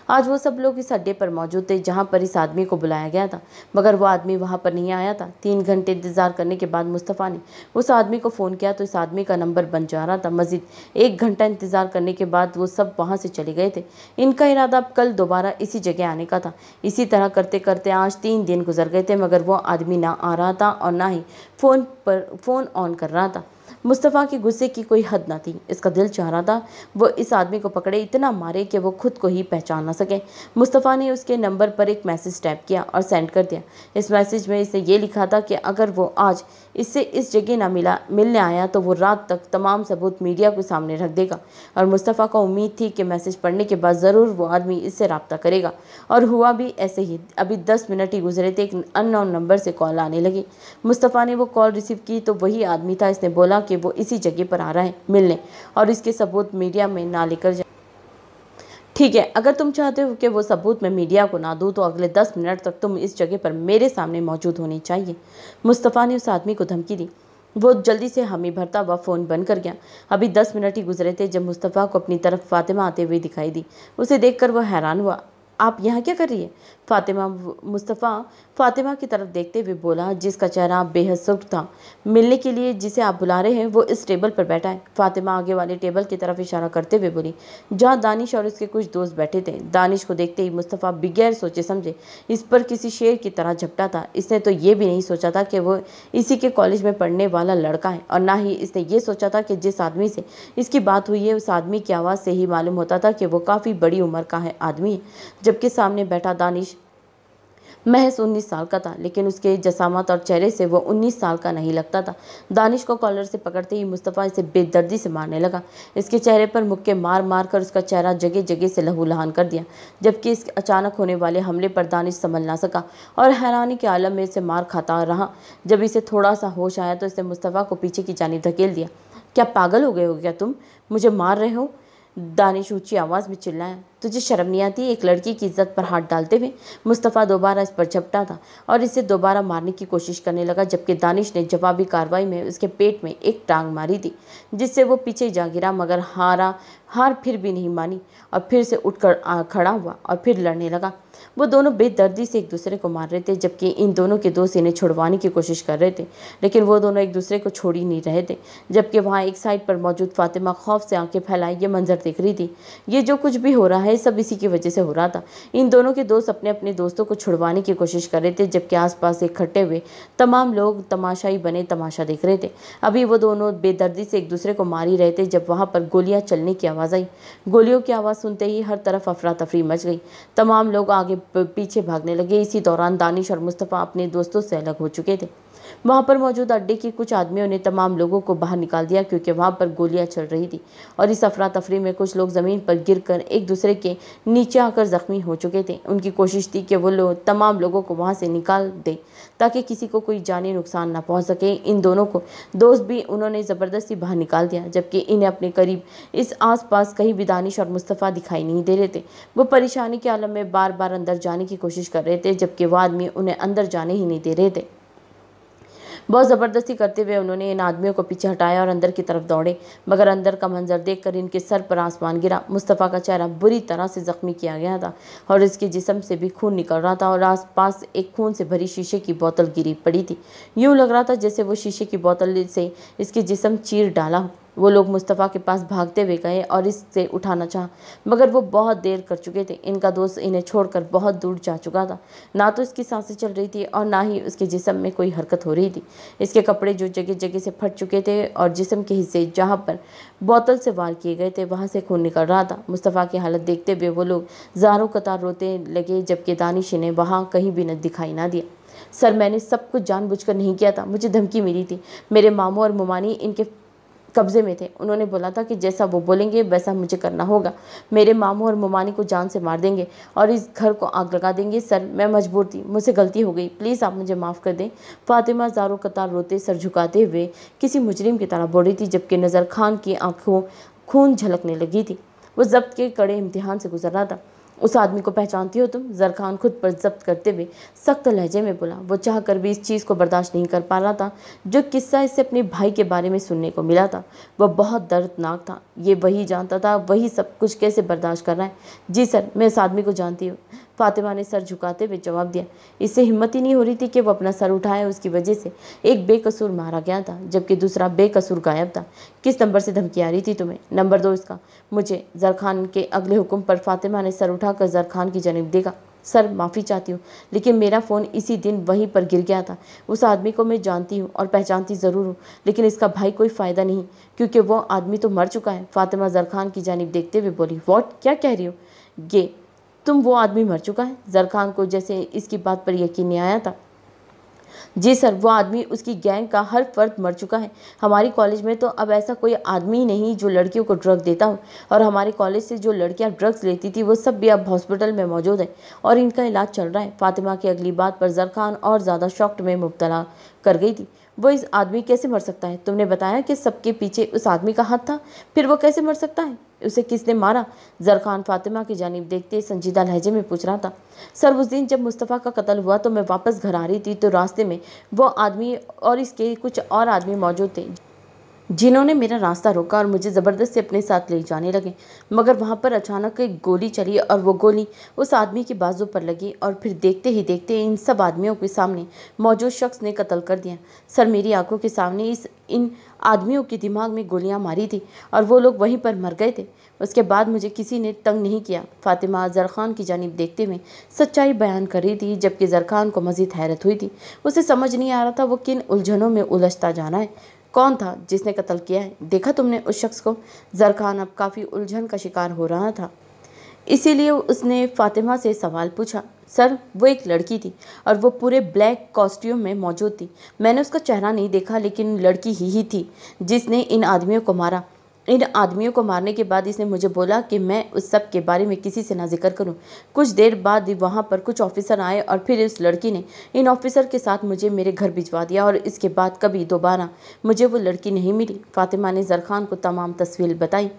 आज वो सब लोग इस अड्डे पर मौजूद थे जहाँ पर इस आदमी को बुलाया गया था, मगर वो आदमी वहाँ पर नहीं आया था। 3 घंटे इंतज़ार करने के बाद मुस्तफ़ा ने उस आदमी को फ़ोन किया तो इस आदमी का नंबर बन जा रहा था। मज़ीद 1 घंटा इंतज़ार करने के बाद वो सब वहाँ से चले गए थे। इनका इरादा अब कल दोबारा इसी जगह आने का था। इसी तरह करते करते आज 3 दिन गुजर गए थे, मगर वो आदमी ना आ रहा था और ना ही फ़ोन ऑन कर रहा था। मुस्तफ़ा के गुस्से की कोई हद न थी। इसका दिल चाह रहा था वो इस आदमी को पकड़े, इतना मारे कि वो खुद को ही पहचान ना सके। मुस्तफ़ा ने उसके नंबर पर एक मैसेज टाइप किया और सेंड कर दिया। इस मैसेज में इसने ये लिखा था कि अगर वो आज इससे इस जगह ना मिलने आया तो वो रात तक तमाम सबूत मीडिया के सामने रख देगा। और मुस्तफ़ा को उम्मीद थी कि मैसेज पढ़ने के बाद ज़रूर वो आदमी इससे रब्ता करेगा, और हुआ भी ऐसे ही। अभी 10 मिनट ही गुजरे थे, एक अननोन नंबर से कॉल आने लगी। मुस्तफ़ा ने वो कॉल रिसीव की तो वही आदमी था। इसने बोला कि वो इसी जगह पर आ रहा है मिलने और इसके सबूत मीडिया में ना लेकर जाए। ठीक है, अगर तुम चाहते हो कि वो सबूत मैं मीडिया को ना दूं तो अगले 10 मिनट तक तुम इस जगह पर मेरे सामने मौजूद होनी चाहिए। मुस्तफ़ा ने उस आदमी को धमकी दी। वो जल्दी से हामी भरता हुआ फ़ोन बंद कर गया। अभी 10 मिनट ही गुजरे थे जब मुस्तफ़ा को अपनी तरफ फातिमा आते हुए दिखाई दी। उसे देखकर वह हैरान हुआ। आप यहाँ क्या कर रही है? मुस्तफ़ा फातिमा की तरफ देखते हुए बोला, जिसका चेहरा बेहद सुर्ख था। मिलने के लिए जिसे आप बुला रहे हैं वो इस टेबल पर बैठा है। फातिमा आगे वाले टेबल की तरफ इशारा करते हुए बोली, जहाँ दानिश और उसके कुछ दोस्त बैठे थे। दानिश को देखते ही मुस्तफ़ा बगैर सोचे समझे इस पर किसी शेर की तरह झपटा था। इसने तो ये भी नहीं सोचा था कि वो इसी के कॉलेज में पढ़ने वाला लड़का है, और ना ही इसने ये सोचा था कि जिस आदमी से इसकी बात हुई है उस आदमी की आवाज़ से ही मालूम होता था कि वो काफ़ी बड़ी उम्र का है आदमी है। जबकि सामने बैठा दानिश महज 19 साल का था, लेकिन उसके जसामत और चेहरे से वो 19 साल का नहीं लगता था। दानिश को कॉलर से पकड़ते ही मुस्तफ़ा इसे बेदर्दी से मारने लगा। इसके चेहरे पर मुक्के मार मार कर उसका चेहरा जगह जगह से लहूलुहान कर दिया। जबकि इस अचानक होने वाले हमले पर दानिश संभल ना सका और हैरानी के आलम में इसे मार खाता रहा। जब इसे थोड़ा सा होश आया तो इसने मुस्तफ़ा को पीछे की जानिब धकेल दिया। क्या पागल हो गए हो क्या तुम? मुझे मार रहे हो? दानिश ऊंची आवाज़ में चिल्लाया। तुझे शर्म नहीं आती? एक लड़की की इज्जत पर हाथ डालते हुए मुस्तफ़ा दोबारा इस पर झपटा था और इसे दोबारा मारने की कोशिश करने लगा, जबकि दानिश ने जवाबी कार्रवाई में उसके पेट में एक टांग मारी थी, जिससे वो पीछे जा गिरा, मगर हार फिर भी नहीं मानी और फिर से उठकर खड़ा हुआ और फिर लड़ने लगा। वो दोनों बेदर्दी से एक दूसरे को मार रहे थे, जबकि इन दोनों के दोस्त इन्हें छुड़वाने की कोशिश कर रहे थे, लेकिन वो दोनों एक दूसरे को छोड़ ही नहीं रहे थे। जबकि वहाँ एक साइड पर मौजूद फातिमा खौफ से आंखें फैलाए ये मंजर देख रही थी। ये जो कुछ भी हो रहा है सब इसी की वजह से हो रहा था। इन दोनों के दोस्त अपने अपने दोस्तों को छुड़वाने की कोशिश कर रहे थे, जबकि आसपास इकट्ठे हुए तमाम लोग तमाशाई बने तमाशा देख रहे थे। अभी वो दोनों बेदर्दी से एक दूसरे को मार ही रहे थे जब वहाँ पर गोलियां चलने की आवाज़ आई। गोलियों की आवाज़ सुनते ही हर तरफ अफरा तफरी मच गई। तमाम लोग आगे पीछे भागने लगे। इसी दौरान दानिश और मुस्तफ़ा अपने दोस्तों से अलग हो चुके थे। वहाँ पर मौजूद अड्डे के कुछ आदमियों ने तमाम लोगों को बाहर निकाल दिया, क्योंकि वहाँ पर गोलियां चल रही थी और इस अफरा तफरी में कुछ लोग ज़मीन पर गिरकर एक दूसरे के नीचे आकर ज़ख्मी हो चुके थे। उनकी कोशिश थी कि वो तमाम लोगों को वहाँ से निकाल दें ताकि किसी को कोई जानी नुकसान ना पहुँच सके। इन दोनों को दोस्त भी उन्होंने ज़बरदस्ती बाहर निकाल दिया, जबकि इन्हें अपने करीब इस आसपास कहीं भी दानिश और मुस्तफ़ा दिखाई नहीं दे रहे थे। वो परेशानी के आलम में बार बार अंदर जाने की कोशिश कर रहे थे, जबकि वो आदमी उन्हें अंदर जाने ही नहीं दे रहे थे। बहुत ज़बरदस्ती करते हुए उन्होंने इन आदमियों को पीछे हटाया और अंदर की तरफ दौड़े, मगर अंदर का मंजर देखकर इनके सर पर आसमान गिरा। मुस्तफ़ा का चेहरा बुरी तरह से ज़ख्मी किया गया था और इसके जिस्म से भी खून निकल रहा था और आसपास एक खून से भरी शीशे की बोतल गिरी पड़ी थी। यूँ लग रहा था जैसे वो शीशे की बोतल से इसके जिस्म चीर डाला हो। वो लोग मुस्तफ़ा के पास भागते हुए गए और इससे उठाना चाहा, मगर वो बहुत देर कर चुके थे। इनका दोस्त इन्हें छोड़कर बहुत दूर जा चुका था। ना तो इसकी सांसें चल रही थी और ना ही उसके जिस्म में कोई हरकत हो रही थी। इसके कपड़े जो जगह जगह से फट चुके थे और जिस्म के हिस्से जहाँ पर बोतल से वार किए गए थे वहाँ से खून निकल रहा था। मुस्तफ़ा की हालत देखते हुए वो लोग ज़ारों कतार रोते लगे, जबकि दानिश इन्हें वहाँ कहीं भी न दिखाई ना दिया। सर, मैंने सब कुछ जानबूझकर नहीं किया था। मुझे धमकी मिली थी। मेरे मामू और मुमानी इनके कब्जे में थे। उन्होंने बोला था कि जैसा वो बोलेंगे वैसा मुझे करना होगा। मेरे मामू और मुमानी को जान से मार देंगे और इस घर को आग लगा देंगे। सर, मैं मजबूर थी, मुझसे गलती हो गई, प्लीज़ आप मुझे माफ़ कर दें। फातिमा ज़ारों कतार रोते सर झुकाते हुए किसी मुजरिम की तरह बोल रही थी, जबकि नज़र खान की आंखों खून झलकने लगी थी। वो जब्त के कड़े इम्तिहान से गुजर रहा था। उस आदमी को पहचानती हो तुम? ज़रखान खुद पर जब्त करते हुए सख्त लहजे में बोला। वो चाह कर भी इस चीज़ को बर्दाश्त नहीं कर पा रहा था जो किस्सा इससे अपने भाई के बारे में सुनने को मिला था। वह बहुत दर्दनाक था। ये वही जानता था वही सब कुछ कैसे बर्दाश्त कर रहा है। जी सर, मैं इस आदमी को जानती हूँ, फातिमा ने सर झुकाते हुए जवाब दिया। इससे हिम्मत ही नहीं हो रही थी कि वो अपना सर उठाए। उसकी वजह से एक बेकसूर मारा गया था, जबकि दूसरा बेकसूर गायब था। किस नंबर से धमकी आ रही थी तुम्हें? नंबर 2 इसका। मुझे ज़रखान के अगले हुक्म पर फातिमा ने सर उठाकर ज़रखान की जानिब देखा। सर, माफ़ी चाहती हूँ, लेकिन मेरा फ़ोन इसी दिन वहीं पर गिर गया था। उस आदमी को मैं जानती हूँ और पहचानती ज़रूर हूँ, लेकिन इसका भाई कोई फ़ायदा नहीं, क्योंकि वो आदमी तो मर चुका है। फातिमा ज़रखान की जानिब देखते हुए बोली। व्हाट? क्या कह रही हो? ये वो आदमी मर चुका है? ज़रखान को जैसे इसकी बात पर यकीन नहीं आया था। जी सर, वो आदमी, उसकी गैंग का हर फर्द मर चुका है। हमारी कॉलेज में तो अब ऐसा कोई आदमी ही नहीं जो लड़कियों को ड्रग देता हो, और हमारे कॉलेज से जो लड़कियां ड्रग्स लेती थी वो सब भी अब हॉस्पिटल में मौजूद है और इनका इलाज चल रहा है। फातिमा की अगली बात पर ज़रखान और ज़्यादा शॉक्ड में मुब्तला कर गई थी। वो इस आदमी कैसे मर सकता है? तुमने बताया कि सबके पीछे उस आदमी का हाथ था, फिर वो कैसे मर सकता है? उसे किसने मारा? ज़रखान फातिमा की जानिब देखते संजीदा लहजे में पूछ रहा था। सर, उस दिन जब मुस्तफ़ा का कत्ल हुआ तो मैं वापस घर आ रही थी, तो रास्ते में वो आदमी और इसके कुछ और आदमी मौजूद थे जिन्होंने मेरा रास्ता रोका और मुझे ज़बरदस्ती अपने साथ ले जाने लगे, मगर वहाँ पर अचानक एक गोली चली और वो गोली उस आदमी की बाजू पर लगी और फिर देखते ही देखते इन सब आदमियों के सामने मौजूद शख्स ने कत्ल कर दिया। सर, मेरी आंखों के सामने इन आदमियों के दिमाग में गोलियां मारी थी और वो लोग वहीं पर मर गए थे। उसके बाद मुझे किसी ने तंग नहीं किया। फातिमा ज़रखान की जानिब देखते हुए सच्चाई बयान कर रही थी, जबकि ज़रखान को मज़ीद हैरत हुई थी। उसे समझ नहीं आ रहा था वो किन उलझनों में उलझता जाना है। कौन था जिसने कत्ल किया है? देखा तुमने उस शख्स को? ज़रखान अब काफ़ी उलझन का शिकार हो रहा था, इसीलिए उसने फातिमा से सवाल पूछा। सर, वो एक लड़की थी और वो पूरे ब्लैक कॉस्ट्यूम में मौजूद थी। मैंने उसका चेहरा नहीं देखा, लेकिन लड़की ही थी जिसने इन आदमियों को मारा। इन आदमियों को मारने के बाद इसने मुझे बोला कि मैं उस सब के बारे में किसी से ना जिक्र करूं। कुछ देर बाद वहाँ पर कुछ ऑफिसर आए और फिर उस लड़की ने इन ऑफिसर के साथ मुझे मेरे घर भिजवा दिया और इसके बाद कभी दोबारा मुझे वो लड़की नहीं मिली। फातिमा ने ज़रखान को तमाम तस्वीर बताई।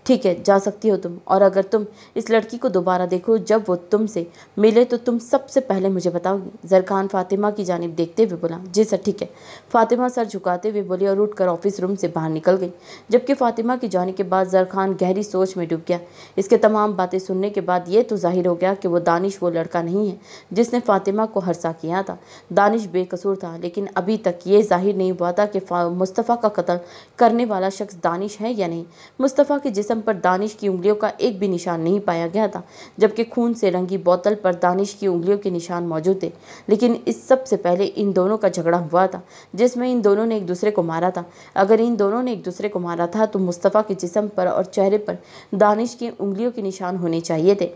ठीक है, जा सकती हो तुम, और अगर तुम इस लड़की को दोबारा देखो जब वो तुमसे मिले तो तुम सबसे पहले मुझे बताओगी। जरखान फातिमा की जानिब देखते हुए बोला। जी सर, ठीक है। फातिमा सर झुकाते हुए बोली और उठकर ऑफिस रूम से बाहर निकल गई। जबकि फातिमा की जाने के बाद जरखान गहरी सोच में डूब गया। इसके तमाम बातें सुनने के बाद ये तो जाहिर हो गया कि वो दानिश वो लड़का नहीं है जिसने फातिमा को हर्षा किया था। दानिश बेकसूर था, लेकिन अभी तक ये जाहिर नहीं हुआ था कि मुस्तफ़ा का कत्ल करने वाला शख्स दानिश है या नहीं। मुस्तफ़ा के जिस्म पर दानिश की उंगलियों का एक भी निशान नहीं पाया गया था, जबकि खून से रंगी बोतल पर दानिश की उंगलियों के निशान मौजूद थे। लेकिन इस सब से पहले इन दोनों का झगड़ा हुआ था, जिसमें इन दोनों ने एक दूसरे को मारा था। अगर इन दोनों ने एक दूसरे को मारा था तो मुस्तफ़ा के जिस्म पर और चेहरे पर दानिश की उंगलियों के निशान होने चाहिए थे,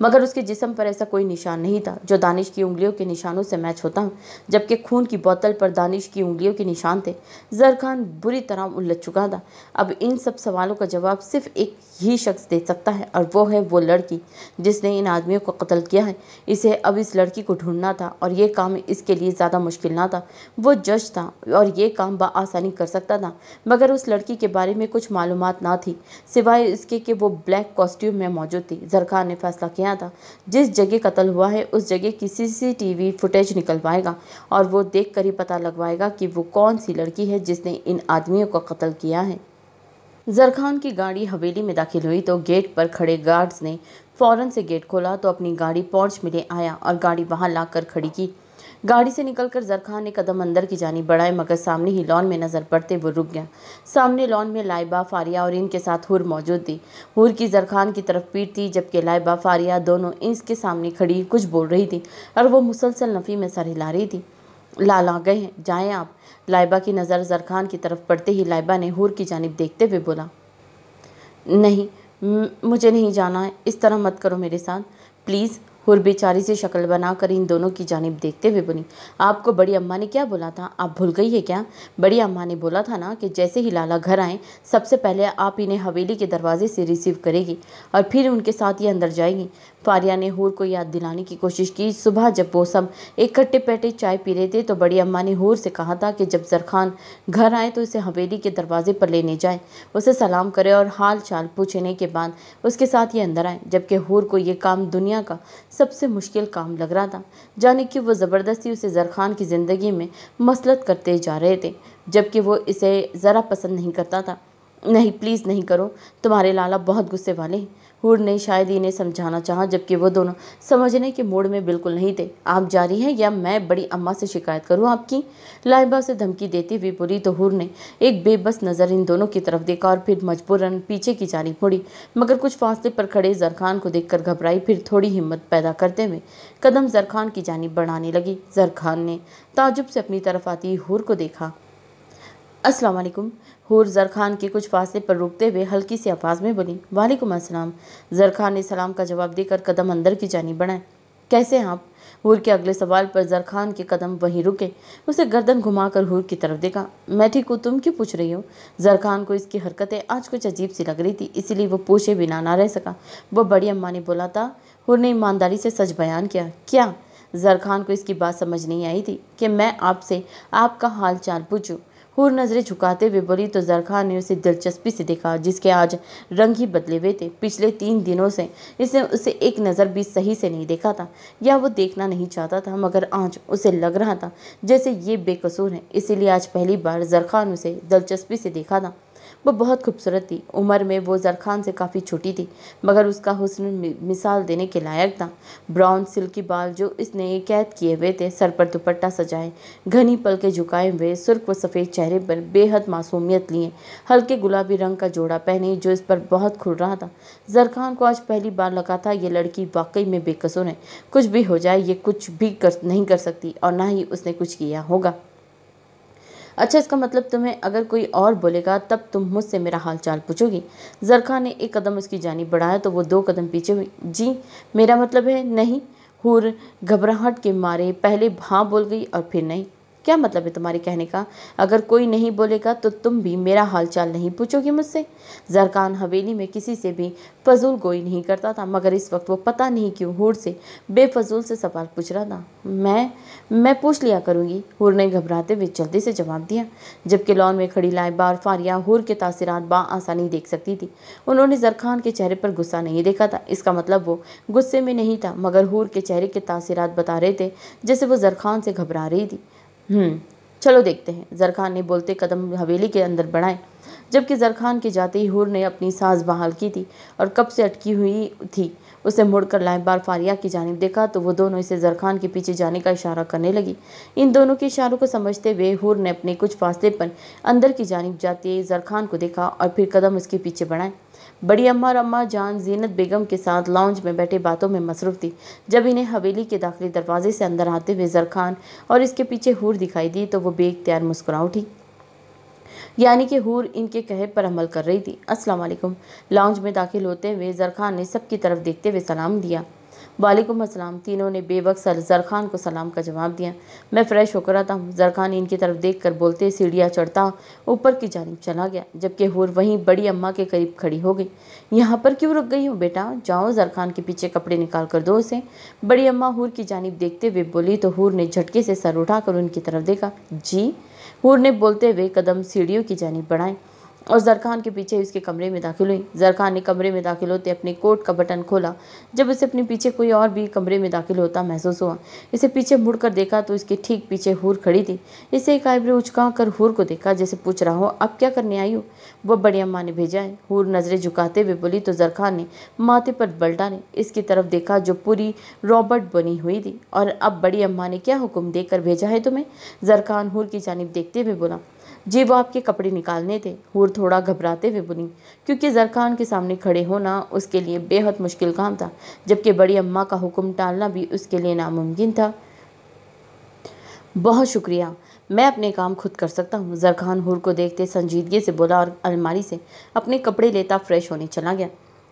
मगर उसके जिस्म पर ऐसा कोई निशान नहीं था जो दानिश की उंगलियों के निशानों से मैच होता हूँ, जबकि खून की बोतल पर दानिश की उंगलियों के निशान थे। जरखान बुरी तरह उलझ चुका था। अब इन सब सवालों का जवाब सिर्फ एक ही शख्स दे सकता है, और वो है वो लड़की जिसने इन आदमियों को कत्ल किया है। इसे अब इस लड़की को ढूंढना था, और ये काम इसके लिए ज़्यादा मुश्किल ना था। वो जज था और ये काम बआसानी कर सकता था, मगर उस लड़की के बारे में कुछ मालूमात ना थी सिवाय इसके कि वो ब्लैक कॉस्ट्यूम में मौजूद थी। जरखान ने फैसला किया था जिस जगह कत्ल हुआ है उस जगह की सीसीटीवी फुटेज निकलवाएगा, और वो देख कर ही पता लगवाएगा कि वो कौन सी लड़की है जिसने इन आदमियों को कत्ल किया है। जरखान की गाड़ी हवेली में दाखिल हुई तो गेट पर खड़े गार्ड्स ने फौरन से गेट खोला तो अपनी गाड़ी पोर्च में ले आया और गाड़ी वहां लाकर खड़ी की। गाड़ी से निकलकर जरखान ने कदम अंदर की जानी बढ़ाए, मगर सामने ही लॉन में नजर पड़ते वो रुक गया। सामने लॉन में लाइबा, फारिया और इनके साथ हुर मौजूद थी। हुर की जरखान की तरफ पीठ थी, जबकि लाइबा, फारिया दोनों इसके सामने खड़ी कुछ बोल रही थी और वो मुसलसल नफ़ी में सर हिला रही थी। लाल आ गए हैं, जाएं आप। लाइबा की नज़र जरखान की तरफ पड़ते ही लाइबा ने हुर की जानिब देखते हुए बोला, नहीं, मुझे नहीं जाना है, इस तरह मत करो मेरे साथ प्लीज़। हुर बेचारी से शक्ल बनाकर इन दोनों की जानिब देखते हुए बोली, आपको बड़ी अम्मा ने क्या बोला था, आप भूल गई है क्या? बड़ी अम्मा ने बोला था ना कि जैसे ही लाला घर आए सबसे पहले आप इन्हें हवेली के दरवाजे से रिसीव करेगी और फिर उनके साथ ही अंदर जाएगी। फारिया ने हुर को याद दिलाने की कोशिश की। सुबह जब वो सब इकट्ठे बैठे चाय पी रहे थे तो बड़ी अम्मा ने हुर से कहा था कि जब जरखान घर आए तो इसे हवेली के दरवाजे पर लेने जाए, उसे सलाम करे और हाल चाल पूछने के बाद उसके साथ ही अंदर आए। जबकि हुर को ये काम दुनिया का सबसे मुश्किल काम लग रहा था, जाने कि वो ज़बरदस्ती उसे जरखान की ज़िंदगी में मसलत करते जा रहे थे, जबकि वो इसे ज़रा पसंद नहीं करता था। नहीं, प्लीज़ नहीं करो, तुम्हारे लाला बहुत गुस्से वाले हैं। हुर ने शायद इन्हें समझाना चाहा, जबकि वो दोनों समझने के मूड में बिल्कुल नहीं थे। आप जारी हैं या मैं बड़ी अम्मा से शिकायत करूं आपकी? लाइबा से धमकी देती हुई बोली तो हुर ने एक बेबस नज़र इन दोनों की तरफ देखा और फिर मजबूरन पीछे की जानिब मुड़ी, मगर कुछ फासले पर खड़े जरखान को देखकर घबराई। फिर थोड़ी हिम्मत पैदा करते हुए कदम जरखान की जानिब बढ़ाने लगी। जरखान ने ताजुब से अपनी तरफ आती हुर को देखा। अस्सलाम वालेकुम। हुर जरखान के कुछ फासले पर रुकते हुए हल्की सी आवाज़ में बोली, वालेकुम अस्सलाम। जरखान ने सलाम का जवाब देकर कदम अंदर की जानिब बढ़ाए। कैसे हैं आप? हुर के अगले सवाल पर जरखान के कदम वहीं रुके। उसे गर्दन घुमाकर हुर की तरफ देखा। मैं ठीक हूँ, तुम क्यों पूछ रही हो? जरखान को इसकी हरकतें आज कुछ अजीब सी लग रही थी, इसीलिए वो पूछे बिना ना रह सका। वो बड़ी अम्मा ने बोला था। हुर ने ईमानदारी से सच बयान किया। क्या? जरखान को इसकी बात समझ नहीं आई थी कि मैं आपसे आपका हाल चाल पूछूं। हुर नजरें झुकाते हुए बोली तो जरखान ने उसे दिलचस्पी से देखा, जिसके आज रंग ही बदले हुए थे। पिछले 3 दिनों से इसने उसे एक नज़र भी सही से नहीं देखा था, या वो देखना नहीं चाहता था, मगर आज उसे लग रहा था जैसे ये बेकसूर है, इसीलिए आज पहली बार जरखान उसे दिलचस्पी से देखा था। वो बहुत खूबसूरत थी। उम्र में वो जरखान से काफ़ी छोटी थी, मगर उसका हुस्न मिसाल देने के लायक था। ब्राउन सिल्की बाल जो इसने कैद किए हुए थे, सर पर दुपट्टा सजाए, घनी पलके झुकाए हुए, सुर्ख व सफ़ेद चेहरे पर बेहद मासूमियत लिए, हल्के गुलाबी रंग का जोड़ा पहने जो इस पर बहुत खुल रहा था। जरखान को आज पहली बार लगा था ये लड़की वाकई में बेकसूर है। कुछ भी हो जाए ये कुछ भी नहीं कर सकती और ना ही उसने कुछ किया होगा। अच्छा, इसका मतलब तुम्हें अगर कोई और बोलेगा तब तुम मुझसे मेरा हाल चाल पूछोगी? जरखान ने एक कदम उसकी जानिब बढ़ाया तो वो 2 कदम पीछे हुई। जी, मेरा मतलब है नहीं। हुर घबराहट के मारे पहले हाँ बोल गई और फिर नहीं। क्या मतलब है तुम्हारे कहने का? अगर कोई नहीं बोलेगा तो तुम भी मेरा हाल चाल नहीं पूछोगी मुझसे? जरखान हवेली में किसी से भी फजूल गोई नहीं करता था, मगर इस वक्त वो पता नहीं क्यों हूर से बेफजूल से सवाल पूछ रहा था। मैं पूछ लिया करूँगी, हूर ने घबराते हुए जल्दी से जवाब दिया। जबकि लॉन में खड़ी लाइबा और फारिया हूर के तासीरात आसानी देख सकती थी। उन्होंने जरखान के चेहरे पर गुस्सा नहीं देखा था। इसका मतलब वो गुस्से में नहीं था, मगर हूर के चेहरे के तासीरात बता रहे थे जैसे वो जरखान से घबरा रही थी। चलो देखते हैं, जरखान ने बोलते कदम हवेली के अंदर बढ़ाए। जबकि जरखान के जाते ही हूर ने अपनी सांस बहाल की थी और कब से अटकी हुई थी। उसे मुड़कर लाइबार फारिया की जानिब देखा तो वो दोनों इसे जरखान के पीछे जाने का इशारा करने लगी। इन दोनों के इशारों को समझते हुए हूर ने अपने कुछ फासले पर अंदर की जानिब जाते जरखान को देखा और फिर कदम उसके पीछे बढ़ाए। बड़ी अम्मा और अम्मा जान जीनत बेगम के साथ लाउंज में बैठे बातों में मसरूफ थी। जब इन्हें हवेली के दाखिली दरवाजे से अंदर आते हुए जरखान और इसके पीछे हूर दिखाई दी तो वो बेइख्तियार मुस्कुरा उठी, यानी कि हूर इनके कहे पर अमल कर रही थी। अस्सलाम वालेकुम। लाउंज में दाखिल होते हुए जरखान ने सबकी तरफ देखते हुए सलाम दिया। वालेकुम अस्सलाम। तीनों ने बेवक्त जरखान को सलाम का जवाब दिया। मैं फ्रेश होकर आता हूँ। जरखान इनकी तरफ देखकर बोलते सीढ़ियाँ चढ़ता ऊपर की जानिब चला गया, जबकि हूर वहीं बड़ी अम्मा के करीब खड़ी हो गई। यहाँ पर क्यों रुक गई हो बेटा? जाओ जरखान के पीछे कपड़े निकाल कर दो उसे। बड़ी अम्मा हूर की जानिब देखते हुए बोली तो हूर ने झटके से सर उठाकर उनकी तरफ देखा। जी? हूर ने बोलते हुए कदम सीढ़ियों की जानिब बढ़ाए और जरखान के पीछे उसके कमरे में दाखिल हुई। जरखान ने कमरे में दाखिल होते अपने कोट का बटन खोला। जब उसे अपने पीछे कोई और भी कमरे में दाखिल होता महसूस हुआ। इसे पीछे मुड़कर देखा तो इसके ठीक पीछे हूर खड़ी थी। इसे एक आइब्रो उचका कर हूर को देखा, जैसे पूछ रहा हो अब क्या करने आई हो? वह बड़ी अम्मा ने भेजा है, हूर नजरें झुकाते हुए बोली तो जरखान ने माथे पर बल डाले इसकी तरफ देखा जो पूरी रॉबर्ट बनी हुई थी। और अब बड़ी अम्मा ने क्या हुक्म देकर भेजा है तुम्हें? जरखान हूर की जानिब देखते हुए बोला। जी वो आपके कपड़े निकालने थे। हूर थोड़ा घबराते हुए बोली, क्योंकि जरखान के सामने खड़े होना उसके लिए बेहद मुश्किल काम था, जबकि बड़ी अम्मा का हुक्म टालना भी उसके लिए नामुमकिन था। बहुत शुक्रिया, मैं अपने काम खुद कर सकता हूँ। जरखान हूर को देखते संजीदगी से बोला और अलमारी से अपने कपड़े लेता फ्रेश होने चला गया।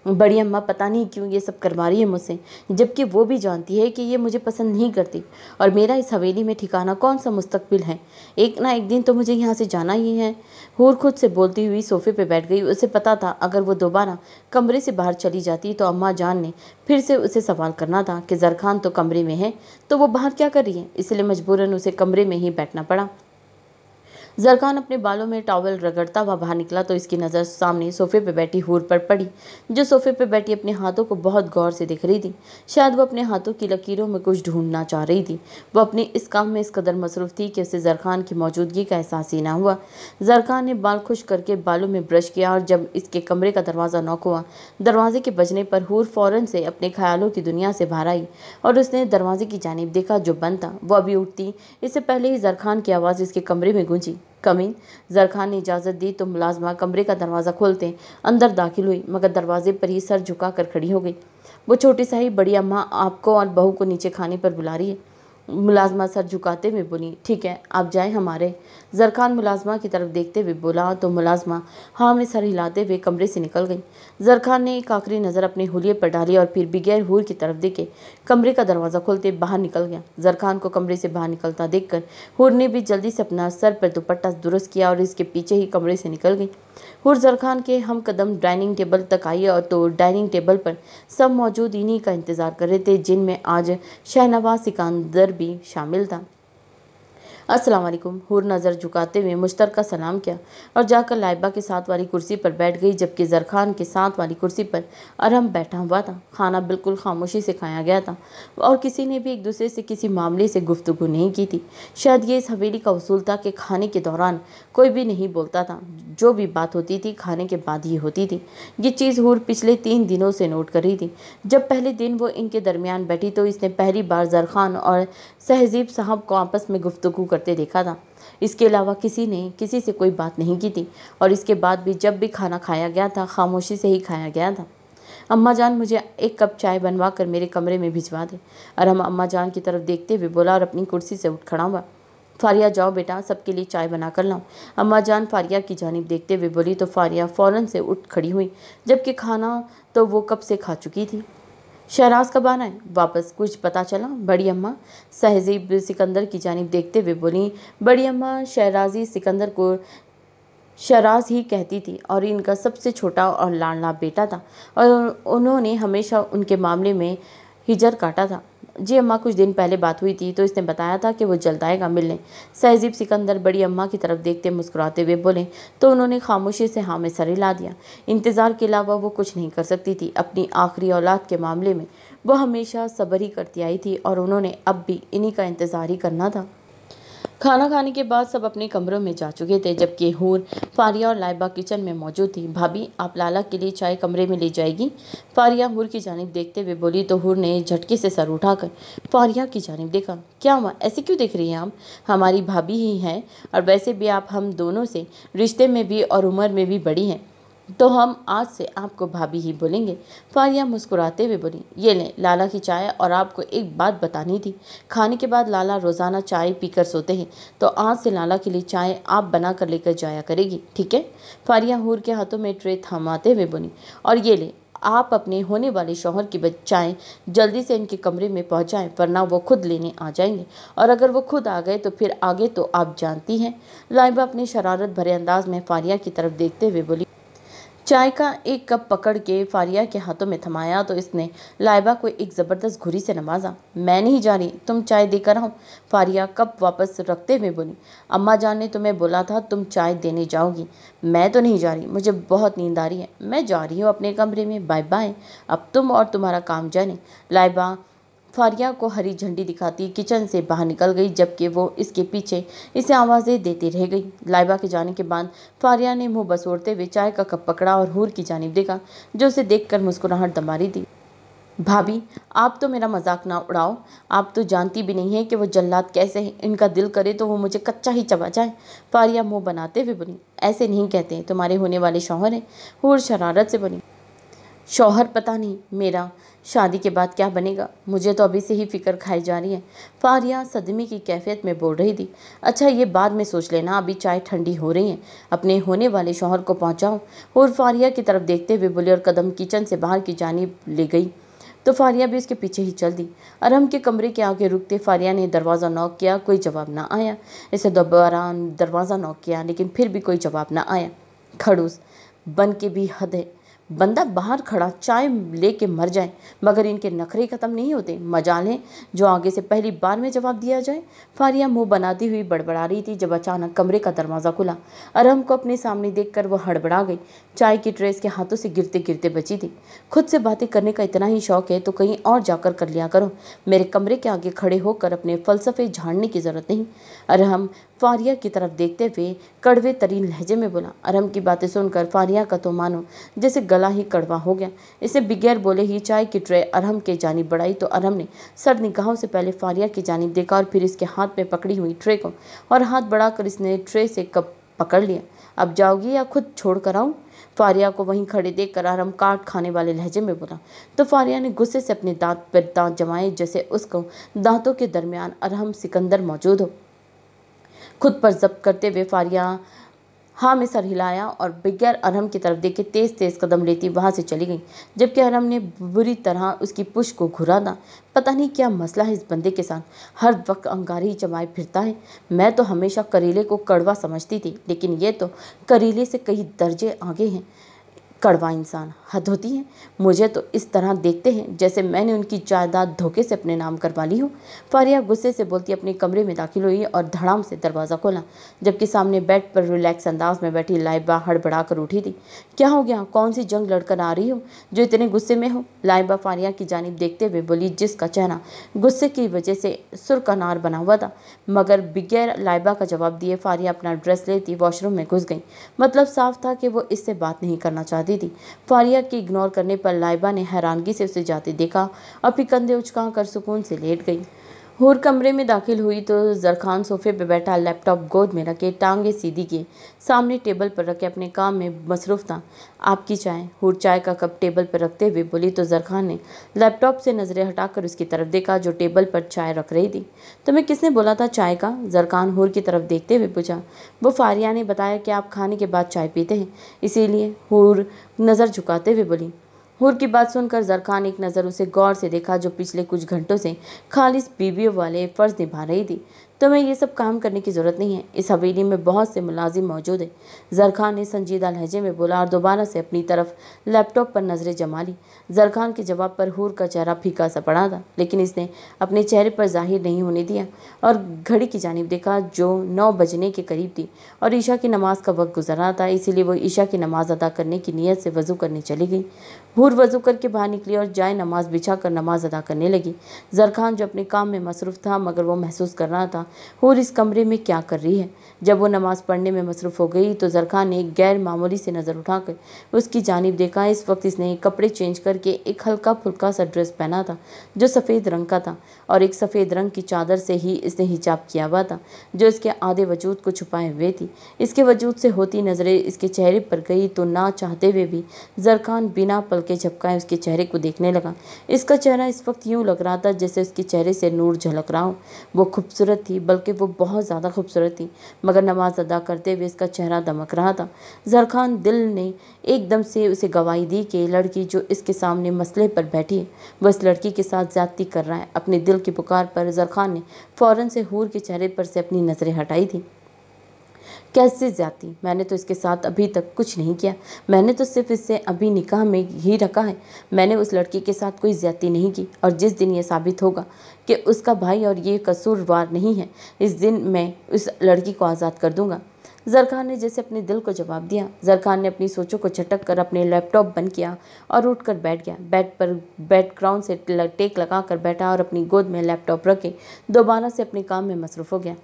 बड़ी अम्मा पता नहीं क्यों ये सब करवा रही है मुझसे, जबकि वो भी जानती है कि ये मुझे पसंद नहीं करती और मेरा इस हवेली में ठिकाना कौन सा मुस्तकबिल है। एक ना एक दिन तो मुझे यहाँ से जाना ही है। हूर खुद से बोलती हुई सोफे पे बैठ गई। उसे पता था अगर वो दोबारा कमरे से बाहर चली जाती तो अम्मा जान ने फिर से उसे सवाल करना था कि जरखान तो कमरे में है तो वो बाहर क्या कर रही है, इसलिए मजबूरन उसे कमरे में ही बैठना पड़ा। जरखान अपने बालों में टॉवल रगड़ता हुआ बाहर निकला तो इसकी नज़र सामने सोफे पे बैठी हूर पर पड़ी, जो सोफे पे बैठी अपने हाथों को बहुत गौर से देख रही थी। शायद वो अपने हाथों की लकीरों में कुछ ढूंढना चाह रही थी। वो अपने इस काम में इस कदर मसरूफ़ थी कि उसे जरखान की मौजूदगी का एहसास ही ना हुआ। जरखान ने बाल खुश करके बालों में ब्रश किया और जब इसके कमरे का दरवाज़ा नॉक हुआ, दरवाजे के बजने पर हूर फ़ौरन से अपने ख्यालों की दुनिया से बाहर आई और उसने दरवाजे की जानिब देखा जो बंद था। वो अभी उठती इससे पहले ही जरखान की आवाज़ इसके कमरे में गूंजी। कमीन। जरखान ने इजाज़त दी तो मुलाजमा कमरे का दरवाज़ा खोलते अंदर दाखिल हुई, मगर दरवाजे पर ही सर झुका कर खड़ी हो गई। वो छोटी सा ही बड़ी अम्मा आपको और बहू को नीचे खाने पर बुला रही है। मुलाजमा सर झुकाते हुए बोली, ठीक है आप जाएं हमारे। जरखान मुलाजमा की तरफ देखते हुए बोला तो मुलाजमा हाँ में सर हिलाते हुए कमरे से निकल गई। जरखान ने एक आखिरी नज़र अपने हुलिये पर डाली और फिर बगैर हूर की तरफ देखे कमरे का दरवाज़ा खोलते बाहर निकल गया। जरखान को कमरे से बाहर निकलता देखकर हूर ने भी जल्दी से अपना सर पर दुपट्टा दुरुस्त किया और इसके पीछे ही कमरे से निकल गई। हूर जरखान के हम कदम डाइनिंग टेबल तक आई और तो डाइनिंग टेबल पर सब मौजूद इन्हीं का इंतज़ार कर रहे थे, जिनमें आज शहनवाज सिकंदर भी शामिल था। अस्सलाम वालेकुम। हूर नज़र झुकाते हुए मुश्तरका सलाम किया और जाकर लाइबा के साथ वाली कुर्सी पर बैठ गई, जबकि जरखान के साथ वाली कुर्सी पर अरहम बैठा हुआ था। खाना बिल्कुल खामोशी से खाया गया था और किसी ने भी एक दूसरे से किसी मामले से गुफ्तगू नहीं की थी। शायद ये इस हवेली का उसूल था कि खाने के दौरान कोई भी नहीं बोलता था, जो भी बात होती थी खाने के बाद ही होती थी। ये चीज़ हूर पिछले 3 दिनों से नोट कर रही थी। जब पहले दिन वो इनके दरमियान बैठी तो इसने पहली बार जरखान और सहजीब साहब को आपस में गुफ्तगू करते देखा था। इसके अलावा किसी ने किसी से कोई बात नहीं की थी और इसके बाद भी जब भी खाना खाया गया था खामोशी से ही खाया गया था। अम्मा जान मुझे एक कप चाय बनवा कर मेरे कमरे में भिजवा दे। अरहम अम्मा जान की तरफ देखते हुए बोला और अपनी कुर्सी से उठ खड़ा हुआ। फारिया जाओ बेटा सबके लिए चाय बना कर लाऊं। अम्मा जान फारिया की जानिब देखते हुए बोली तो फारिया फ़ौरन से उठ खड़ी हुई, जबकि खाना तो वो कब से खा चुकी थी। शहराज कब आना है वापस, कुछ पता चला? बड़ी अम्मा सहजीब सिकंदर की जानिब देखते हुए बोली। बड़ी अम्मा शहराजी सिकंदर को शराज ही कहती थी और इनका सबसे छोटा और लाडला बेटा था और उन्होंने हमेशा उनके मामले में हिजर काटा था। जी अम्मा, कुछ दिन पहले बात हुई थी तो इसने बताया था कि वो जल्द आएगा मिलने। सहजीब सिकंदर बड़ी अम्मा की तरफ देखते मुस्कुराते हुए बोले तो उन्होंने खामोशी से हाँ में सर हिला दिया। इंतज़ार के अलावा वो कुछ नहीं कर सकती थी। अपनी आखिरी औलाद के मामले में वो हमेशा सब्र ही करती आई थी और उन्होंने अब भी इन्हीं का इंतज़ार ही करना था। खाना खाने के बाद सब अपने कमरों में जा चुके थे, जबकि हूर, फारिया और लाइबा किचन में मौजूद थी। भाभी, आप लाला के लिए चाय कमरे में ले जाएगी? फारिया हूर की जानिब देखते हुए बोली तो हूर ने झटके से सर उठाकर फारिया की जानिब देखा। क्या हुआ, ऐसे क्यों देख रही हैं आप? हमारी भाभी ही हैं और वैसे भी आप हम दोनों से रिश्ते में भी और उम्र में भी बड़ी हैं, तो हम आज से आपको भाभी ही बोलेंगे। फारिया मुस्कुराते हुए बोली, ये लें लाला की चाय, और आपको एक बात बतानी थी। खाने के बाद लाला रोज़ाना चाय पीकर सोते हैं, तो आज से लाला के लिए चाय आप बना कर लेकर जाया करेगी, ठीक है? फारिया हूर के हाथों में ट्रे थमाते हुए बोली, और ये ले, आप अपने होने वाले शौहर की बचाएं, जल्दी से इनके कमरे में पहुंचाएं, वरना वो खुद लेने आ जाएंगे, और अगर वो खुद आ गए तो फिर आगे तो आप जानती हैं। लाइबा अपने शरारत भरे अंदाज में फारिया की तरफ देखते हुए बोली। चाय का एक कप पकड़ के फारिया के हाथों में थमाया तो इसने लाइबा को एक ज़बरदस्त घुरी से नवाजा। मैं नहीं जा रही, तुम चाय देकर आओ। फारिया कप वापस रखते हुए बोली, अम्मा जान ने तुम्हें बोला था तुम चाय देने जाओगी। मैं तो नहीं जा रही, मुझे बहुत नींद आ रही है, मैं जा रही हूँ अपने कमरे में, बाय बाय। अब तुम और तुम्हारा काम जाने। लाइबा फारिया को हरी झंडी दिखाती किचन से बाहर निकल गई, जबकि वो इसके पीछे इसे आवाज़ें देती रह गई। लाइबा के जाने के बाद फारिया ने मुंह बसोड़ते हुए चाय का कप पकड़ा और हूर की जानिब देखा, जो उसे देखकर मुस्कुराहट दमा रही थी। भाभी, आप तो मेरा मजाक ना उड़ाओ, आप तो जानती भी नहीं है कि वो जल्लाद कैसे हैं। इनका दिल करे तो वो मुझे कच्चा ही चबा जाए। फारिया मुंह बनाते हुए बोली, ऐसे नहीं कहते, तुम्हारे होने वाले शौहर हैं। हूर शरारत से बोली, शौहर पता नहीं मेरा शादी के बाद क्या बनेगा, मुझे तो अभी से ही फिक्र खाई जा रही है। फारिया सदमे की कैफियत में बोल रही थी। अच्छा, ये बाद में सोच लेना, अभी चाय ठंडी हो रही है, अपने होने वाले शौहर को पहुंचाओ। और फारिया की तरफ देखते हुए बोली और कदम किचन से बाहर की जानिब ले गई तो फारिया भी उसके पीछे ही चल दी। अरहम के कमरे के आगे रुकते फारिया ने दरवाज़ा नॉक किया, कोई जवाब ना आया। इसे दोबारा दरवाज़ा नॉक किया, लेकिन फिर भी कोई जवाब ना आया। खड़ूस बन के भी हद है, बंदा बाहर खड़ा चाय लेके मर जाए मगर इनके नखरे ख़त्म नहीं होते। मजाल है जो आगे से पहली बार में जवाब दिया जाए। फारिया मुंह बनाती हुई बड़बड़ा रही थी जब अचानक कमरे का दरवाज़ा खुला। अरहम को अपने सामने देखकर वो हड़बड़ा गई। चाय की ट्रे इसके हाथों से गिरते गिरते बची थी। खुद से बातें करने का इतना ही शौक है तो कहीं और जाकर कर लिया करो, मेरे कमरे के आगे खड़े होकर अपने फ़लसफ़े झाड़ने की ज़रूरत नहीं। अरहम फारिया की तरफ देखते हुए कड़वे तरीन लहजे में बोला। अरहम की बातें सुनकर फारिया का तो मानो जैसे गला ही कड़वा हो गया। इसे बगैर बोले ही चाय की ट्रे अरहम के जानिब बढ़ाई तो अरहम ने सर निगाहों से पहले फारिया की जानिब देखा और फिर इसके हाथ में पकड़ी हुई ट्रे को, और हाथ बढ़ाकर इसने ट्रे से कप पकड़ लिया। अब जाओगी या खुद छोड़ कर आऊँ? फारिया को वहीं खड़े देखकर अरहम काट खाने वाले लहजे में बोला तो फारिया ने गुस्से से अपने दांत पर दांत जमाए, जैसे उसको दांतों के दरमियान अरहम सिकंदर मौजूद हो। खुद पर जब्त करते हुए फारिया हाँ में सर हिलाया और बगैर अरहम की तरफ देखे तेज तेज कदम लेती वहां से चली गई, जबकि अरहम ने बुरी तरह उसकी पुश को घुरादा। पता नहीं क्या मसला है इस बंदे के साथ, हर वक्त अंगारी जमाए फिरता है। मैं तो हमेशा करेले को कड़वा समझती थी, लेकिन ये तो करेले से कई दर्जे आगे हैं। कड़वा इंसान, हद होती है। मुझे तो इस तरह देखते हैं जैसे मैंने उनकी जायदाद धोखे से अपने नाम करवा ली हो। फारिया गुस्से से बोलती अपने कमरे में दाखिल हुई और धड़ाम से दरवाज़ा खोला, जबकि सामने बेड पर रिलैक्स अंदाज में बैठी लाइबा हड़बड़ा कर उठी थी। क्या हो गया, कौन सी जंग लड़कर आ रही हो जो इतने गुस्से में हो? लाइबा फारिया की जानिब देखते हुए बोली, जिसका चेहरा गुस्से की वजह से सुरकनार बना हुआ था। मगर बगैर लाइबा का जवाब दिए फारिया अपना ड्रेस लेती वॉशरूम में घुस गई। मतलब साफ था कि वो इससे बात नहीं करना चाहती थी। फारिया के इग्नोर करने पर लाइबा ने हैरानगी से उसे जाते देखा और फिर कंधे उचका कर सुकून से लेट गई। हूर कमरे में दाखिल हुई तो जरखान सोफे पर बैठा लैपटॉप गोद में रखे टांगे सीधी किए सामने टेबल पर रखे अपने काम में मसरूफ था। आपकी चाय? हूर चाय का कप टेबल पर रखते हुए बोली तो जरखान ने लैपटॉप से नजरें हटाकर उसकी तरफ देखा जो टेबल पर चाय रख रही थी। तुम्हें किसने बोला था चाय का? जरखान हूर की तरफ देखते हुए पूछा। वो फारिया ने बताया कि आप खाने के बाद चाय पीते हैं, इसीलिए। हूर नज़र झुकाते हुए बोली। हूर की बात सुनकर जरखान एक नज़र उसे गौर से देखा, जो पिछले कुछ घंटों से खालिस बीवियों वाले फर्ज निभा रही थी। तुम्हें ये सब काम करने की जरूरत नहीं है, इस हवेली में बहुत से मुलाजिम मौजूद है, जरखान ने संजीदा लहजे में बोला और दोबारा से अपनी तरफ लैपटॉप पर नजरें जमा ली। जरखान के जवाब पर हूर का चेहरा फीका सा पड़ा था, लेकिन इसने अपने चेहरे पर जाहिर नहीं होने दिया और घड़ी की जानिब देखा जो 9 बजने के करीब थी और ईशा की नमाज का वक्त गुजर रहा था। इसीलिए वो ईशा की नमाज अदा करने की नीयत से वजू करने चली गई। हूर वजू करके बाहर निकली और जाए नमाज बिछा कर नमाज अदा करने लगी। जरखान जो अपने काम में मसरूफ़ था, मगर वो महसूस कर रहा था हूर इस कमरे में क्या कर रही है। जब वो नमाज पढ़ने में मसरूफ़ हो गई तो जरखान ने एक गैर मामूली से नज़र उठाकर उसकी जानिब देखा। इस वक्त इसने कपड़े चेंज करके एक हल्का फुल्का सा ड्रेस पहना था जो सफ़ेद रंग का था, और एक सफ़ेद रंग की चादर से ही इसने हिजाब किया हुआ था जो इसके आधे वजूद को छुपाए हुए थी। इसके वजूद से होती नज़रें इसके चेहरे पर गई तो ना चाहते हुए भी जरखान बिना पलके झपकाए उसके चेहरे को देखने लगा। इसका चेहरा इस वक्त यूँ लग रहा था जैसे उसके चेहरे से नूर झलक रहा हो। वो खूबसूरत थी, बल्कि वो बहुत ज़्यादा खूबसूरत थी, मगर नमाज अदा करते हुए इसका चेहरा दमक रहा था। जरखान दिल ने एकदम से उसे गवाही दी कि लड़की जो इसके सामने मसले पर बैठी है वह इस लड़की के साथ ज्यादती कर रहा है। अपने दिल की पुकार पर जरखान ने फौरन से हूर के चेहरे पर से अपनी नज़रें हटाई थी। कैसे ज्यादती? मैंने तो इसके साथ अभी तक कुछ नहीं किया, मैंने तो सिर्फ इससे अभी निकाह में ही रखा है। मैंने उस लड़की के साथ कोई ज्यादती नहीं की, और जिस दिन ये साबित होगा कि उसका भाई और ये कसूरवार नहीं है, इस दिन मैं उस लड़की को आज़ाद कर दूंगा। जरखान ने जैसे अपने दिल को जवाब दिया। जरखान ने अपनी सोचों को झटक कर अपने लैपटॉप बंद किया और उठकर बैठ गया। बेड पर बैकग्राउंड से टेक लगा कर बैठा और अपनी गोद में लैपटॉप रखे दोबारा से अपने काम में मसरूफ़ हो गया।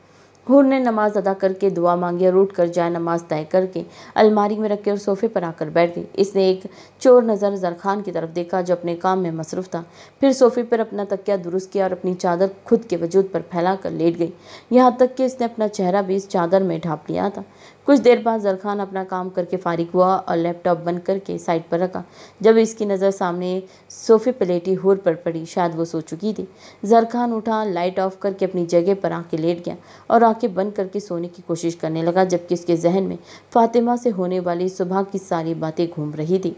हूर ने नमाज अदा करके दुआ मांगी और उठकर जाए नमाज तय करके अलमारी में रखे और सोफे पर आकर बैठ गई। इसने एक चोर नज़र जरखान की तरफ देखा जो अपने काम में मसरूफ़ था, फिर सोफे पर अपना तकिया दुरुस्त किया और अपनी चादर खुद के वजूद पर फैला कर लेट गई, यहाँ तक कि इसने अपना चेहरा भी इस चादर में ढांप लिया था। कुछ देर बाद जरखान अपना काम करके फारिग हुआ और लैपटॉप बंद करके साइड पर रखा। जब इसकी नज़र सामने सोफे पर लेटी हूर पर पड़ी, शायद वो सो चुकी थी। जरखान उठा, लाइट ऑफ करके अपनी जगह पर आके लेट गया और आंखें बंद करके सोने की कोशिश करने लगा, जबकि इसके जहन में फातिमा से होने वाली सुबह की सारी बातें घूम रही थी।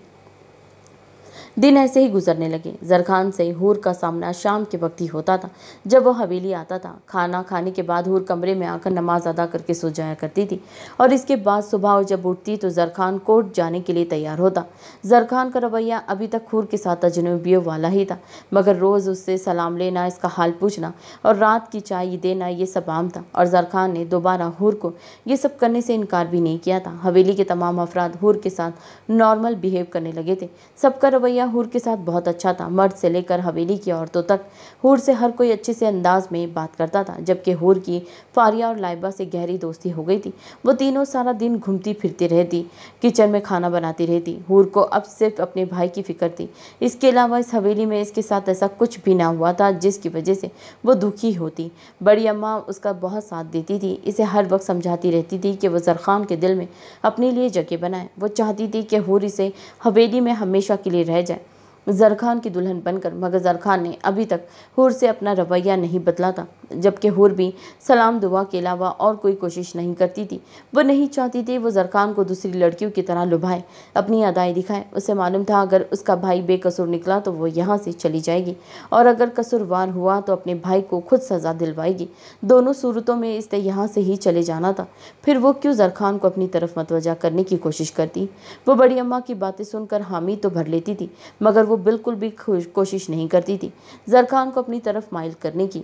दिन ऐसे ही गुजरने लगे। जरखान से हूर का सामना शाम के वक्त ही होता था, जब वो हवेली आता था। खाना खाने के बाद हूर कमरे में आकर नमाज अदा करके सो जाया करती थी, और इसके बाद सुबह जब उठती तो जरखान कोर्ट जाने के लिए तैयार होता। जरखान का रवैया अभी तक हूर के साथ अजनबियों वाला ही था, मगर रोज़ उससे सलाम लेना, इसका हाल पूछना और रात की चाय देना ये सब आम था, और जरखान ने दोबारा हूर को ये सब करने से इनकार भी नहीं किया था। हवेली के तमाम अफराद हूर के साथ नॉर्मल बिहेव करने लगे थे। सबका रवैया हूर के साथ बहुत अच्छा था। मर्द से लेकर हवेली की औरतों तक हूर से हर कोई अच्छे से अंदाज में बात करता था। जबकि हूर की फारिया और लाइबा से गहरी दोस्ती हो गई थी। वो तीनों सारा दिन घूमती फिरती रहती, किचन में खाना बनाती रहती। हूर को अब सिर्फ अपने भाई की फिक्र थी। इसके अलावा इस हवेली में इसके साथ ऐसा कुछ भी ना हुआ था जिसकी वजह से वो दुखी होती। बड़ी अम्मा उसका बहुत साथ देती थी, इसे हर वक्त समझाती रहती थी कि वो जरखान के दिल में अपने लिए जगह बनाए। वो चाहती थी कि हूर इसे हवेली में हमेशा के लिए रह जाए, जरखान की दुल्हन बनकर। मगर जरखान ने अभी तक हूर से अपना रवैया नहीं बदला था, जबकि हूर भी सलाम दुआ के अलावा और कोई कोशिश नहीं करती थी। वो नहीं चाहती थी वो जरखान को दूसरी लड़कियों की तरह लुभाए, अपनी अदाएं दिखाए। उसे मालूम था अगर उसका भाई बेकसूर निकला तो वो यहाँ से चली जाएगी, और अगर कसूरवार हुआ तो अपने भाई को खुद सज़ा दिलवाएगी। दोनों सूरतों में इसने यहाँ से ही चले जाना था। फिर वो क्यों जरखान को अपनी तरफ मतवजा करने की कोशिश करती? वो बड़ी अम्मा की बातें सुनकर हामी तो भर लेती थी, मगर वो बिल्कुल भी कोशिश नहीं करती थी जरखान को अपनी तरफ माइल करने की।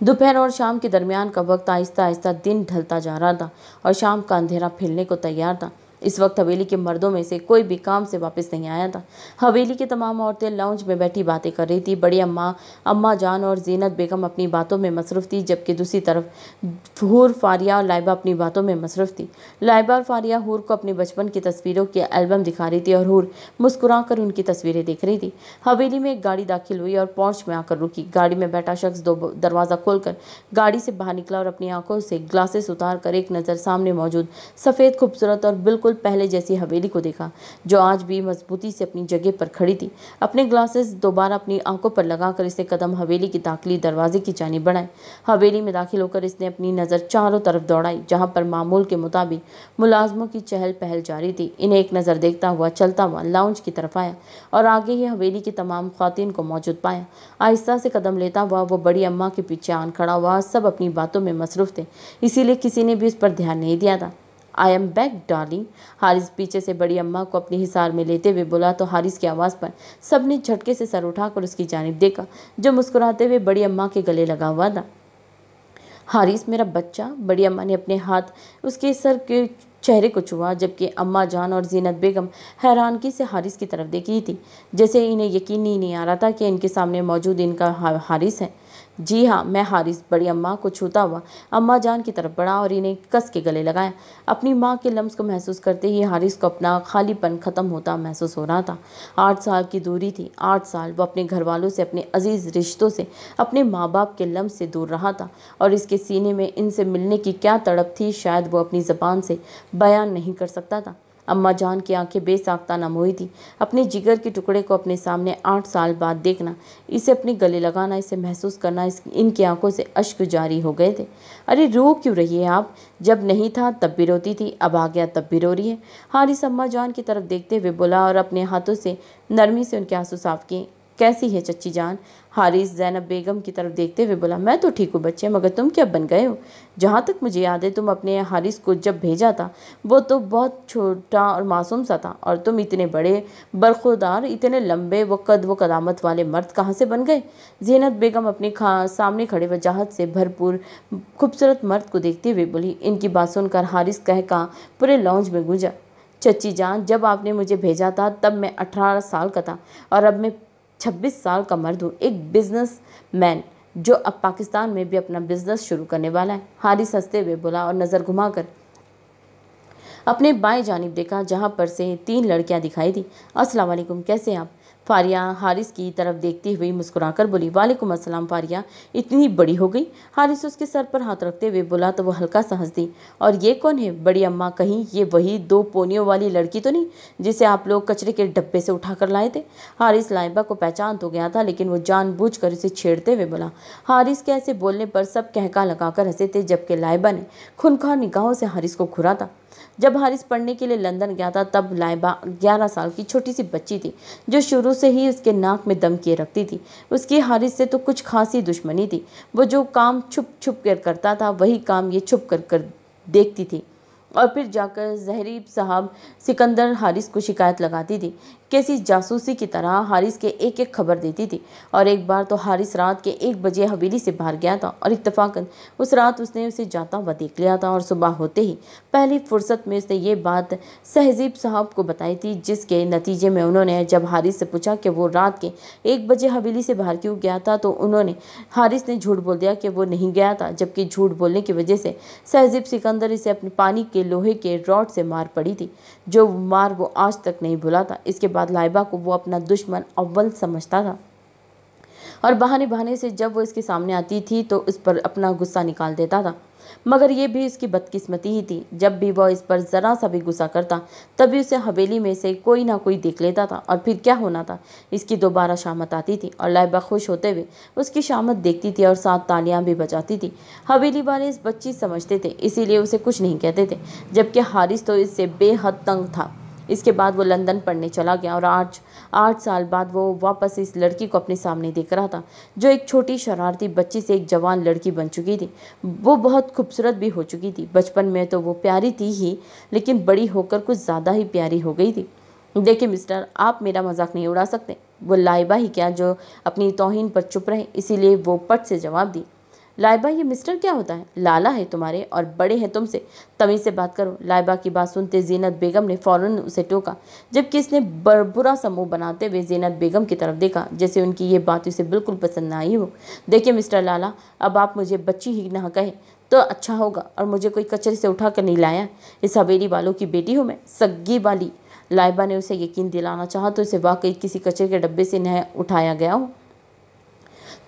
दोपहर और शाम के दरमियान का वक्त आहिस्ता आहिस्ता दिन ढलता जा रहा था और शाम का अंधेरा फैलने को तैयार था। इस वक्त हवेली के मर्दों में से कोई भी काम से वापस नहीं आया था। हवेली की तमाम औरतें लाउंज में बैठी बातें कर रही थी। बड़ी अम्मा जान और जीनत बेगम अपनी बातों में मसरूफ़ थी, जबकि दूसरी तरफ हूर, फारिया और लाइबा अपनी बातों में मसरूफ़ थी। लाइबा और फारिया हूर को अपनी बचपन की तस्वीरों के एल्बम दिखा रही थी और हूर मुस्कुरा कर उनकी तस्वीरें देख रही थी। हवेली में एक गाड़ी दाखिल हुई और पोर्च में आकर रुकी। गाड़ी में बैठा शख्स दरवाज़ा खोलकर गाड़ी से बाहर निकला और अपनी आंखों से ग्लासेस उतार कर एक नज़र सामने मौजूद सफ़ेद खूबसूरत और बिल्कुल बिल्कुल पहले जैसी हवेली को देखा, जो आज भी मजबूती से अपनी जगह पर खड़ी थी। अपने ग्लासेस दोबारा अपनी आंखों पर लगाकर इसने कदम हवेली की दाखिली दरवाजे की जानिब बढ़ाए। हवेली में दाखिल होकर इसने अपनी नज़र चारों तरफ दौड़ाई, जहाँ पर मामूल के मुताबिक मुलाजमों की चहल पहल जारी थी। इन्हें एक नज़र देखता हुआ चलता हुआ लाउंज की तरफ आया और आगे ही हवेली की तमाम ख्वातीन को मौजूद पाया। आहिस्ता से कदम लेता हुआ वो बड़ी अम्मा के पीछे आन खड़ा हुआ। सब अपनी बातों में मसरूफ थे, इसीलिए किसी ने भी उस पर ध्यान नहीं दिया था। I am back darling, Haris पीछे से बड़ी अम्मा को अपनी हिसार में लेते हुए बोला, तो हारिस की आवाज़ पर सबने झटके से सर उठाकर उसकी जानिब देखा, जो मुस्कुराते हुए बड़ी अम्मा के गले लगा हुआ था। हारिस मेरा बच्चा, बड़ी अम्मा ने अपने हाथ उसके सर के चेहरे को छुआ, जबकि अम्मा जान और जीनत बेगम हैरानगी से हारिस की तरफ देख रही थी, जैसे इन्हें यकीन ही नहीं आ रहा था कि इनके सामने मौजूद इनका हारिस है। जी हाँ, मैं हारिस, बड़ी अम्मा को छूता हुआ अम्मा जान की तरफ बढ़ा और इन्हें कस के गले लगाया। अपनी माँ के लम्स को महसूस करते ही हारिस को अपना खालीपन ख़त्म होता महसूस हो रहा था। 8 साल की दूरी थी, 8 साल वो अपने घर वालों से, अपने अजीज़ रिश्तों से, अपने माँ बाप के लम्स से दूर रहा था, और इसके सीने में इनसे मिलने की क्या तड़प थी, शायद वो अपनी ज़बान से बयान नहीं कर सकता था। अम्मा जान की आंखें बेसाख्ता नम हुई थी। अपने जिगर के टुकड़े को अपने सामने 8 साल बाद देखना, इसे अपने गले लगाना, इसे महसूस करना, इनकी आंखों से अश्क जारी हो गए थे। अरे रो क्यों रही है आप? जब नहीं था तब भी रोती थी, अब आ गया तब भी रो रही है। हारिस अम्मा जान की तरफ देखते हुए बोला और अपने हाथों से नरमी से उनके आंसू साफ किए। कैसी है चच्ची जान? हारिस ज़ैनब बेगम की तरफ देखते हुए बोला, मैं तो ठीक हूँ बच्चे, मगर तुम क्या बन गए हो? जहाँ तक मुझे याद है, तुम अपने हारिस को जब भेजा था वो तो बहुत छोटा और मासूम सा था, और तुम इतने बड़े बरखुरदार, इतने लंबे वो कदामत वाले मर्द कहाँ से बन गए? ज़ीनत बेगम अपने सामने खड़े वजाहत से भरपूर खूबसूरत मर्द को देखते हुए बोली। इनकी बात सुनकर हारिस का पूरे लॉन्ज में गूंजा। चच्ची जान, जब आपने मुझे भेजा था तब मैं 18 साल का था, और अब मैं 26 साल का मर्द हूँ, एक बिजनेस मैन जो अब पाकिस्तान में भी अपना बिजनेस शुरू करने वाला है। हारिस हंसते हुए बोला और नज़र घुमाकर अपने बाएं जानिब देखा, जहाँ पर से 3 लड़कियां दिखाई दी। अस्सलाम वालेकुम, कैसे हैं आप? फारिया हारिस की तरफ देखती हुई मुस्कुराकर बोली। वालेकुम अस्सलाम फारिया, इतनी बड़ी हो गई? हारिस उसके सर पर हाथ रखते हुए बोला, तो वो हल्का सा हंस दी। और ये कौन है? बड़ी अम्मा, कहीं ये वही 2 पोनियों वाली लड़की तो नहीं जिसे आप लोग कचरे के डब्बे से उठा कर लाए थे? हारिस लाइबा को पहचान तो गया था, लेकिन वो जानबूझकर उसे छेड़ते हुए बोला। हारिस के ऐसे बोलने पर सब कहका लगाकर हंसे थे, जबकि लाइबा ने खूनखार निगाहों से हारिस को घूरा था। जब हारिस पढ़ने के लिए लंदन गया था तब लाइबा 11 साल की छोटी सी बच्ची थी, जो शुरू से ही उसके नाक में दम किए रखती थी। उसकी हारिस से तो कुछ खासी दुश्मनी थी। वो जो काम छुप छुप कर करता था, वही काम ये छुप कर कर देखती थी, और फिर जाकर जहरीब साहब सिकंदर हारिस को शिकायत लगाती थी। कैसी जासूसी की तरह हारिस के एक एक खबर देती थी। और एक बार तो हारिस रात के 1 बजे हवेली से बाहर गया था, और इत्तफाकन उस रात उसने उसे जाता हुआ देख लिया था, और सुबह होते ही पहली फुर्सत में उसने ये बात सहजीब साहब को बताई थी, जिसके नतीजे में उन्होंने जब हारिस से पूछा कि वो रात के 1 बजे हवेली से बाहर क्यों गया था, तो हारिस ने झूठ बोल दिया कि वो नहीं गया था, जबकि झूठ बोलने की वजह से सहजीब सिकंदर इसे अपने पानी के लोहे के रॉड से मार पड़ी थी, जो मार वो आज तक नहीं भुला था। इसके बाद लाइबा को वो अपना दुश्मन अव्वल समझता था, और बहाने बहाने से जब वो इसके सामने आती थी तो इस पर अपना गुस्सा निकाल देता था। मगर ये भी इसकी बदकिस्मती ही थी, जब भी वह इस पर ज़रा सा भी गुस्सा करता तभी उसे हवेली में से कोई ना कोई देख लेता था, और फिर क्या होना था, इसकी दोबारा शामत आती थी, और लाइबा खुश होते हुए उसकी शामत देखती थी और साथ तालियां भी बजाती थी। हवेली वाले इस बच्ची समझते थे, इसीलिए उसे कुछ नहीं कहते थे, जबकि हारिस तो इससे बेहद तंग था। इसके बाद वो लंदन पढ़ने चला गया, और आज 8 साल बाद वो वापस इस लड़की को अपने सामने देख रहा था, जो एक छोटी शरारती बच्ची से एक जवान लड़की बन चुकी थी। वो बहुत खूबसूरत भी हो चुकी थी। बचपन में तो वो प्यारी थी ही, लेकिन बड़ी होकर कुछ ज़्यादा ही प्यारी हो गई थी। देखिए मिस्टर, आप मेरा मजाक नहीं उड़ा सकते। वो लाइबा ही क्या जो अपनी तौहीन पर चुप रहे, इसीलिए वो पट से जवाब दी। लाइबा, ये मिस्टर क्या होता है? लाला है तुम्हारे और बड़े हैं तुमसे, तमीज़ से बात करो। लाइबा की बात सुनते जीनत बेगम ने फ़ौरन उसे टोका, जबकि इसने बुरा सा मुंह बनाते हुए जीनत बेगम की तरफ देखा, जैसे उनकी ये बात उसे बिल्कुल पसंद ना आई हो। देखिए मिस्टर लाला, अब आप मुझे बच्ची ही ना कहें तो अच्छा होगा, और मुझे कोई कचरे से उठा कर नहीं लाया। इस हवेली वालों की बेटी हूँ मैं, सग्गी वाली। लाइबा ने उसे यकीन दिलाना चाहा तो उसे वाकई किसी कचरे के डब्बे से न उठाया गया हो।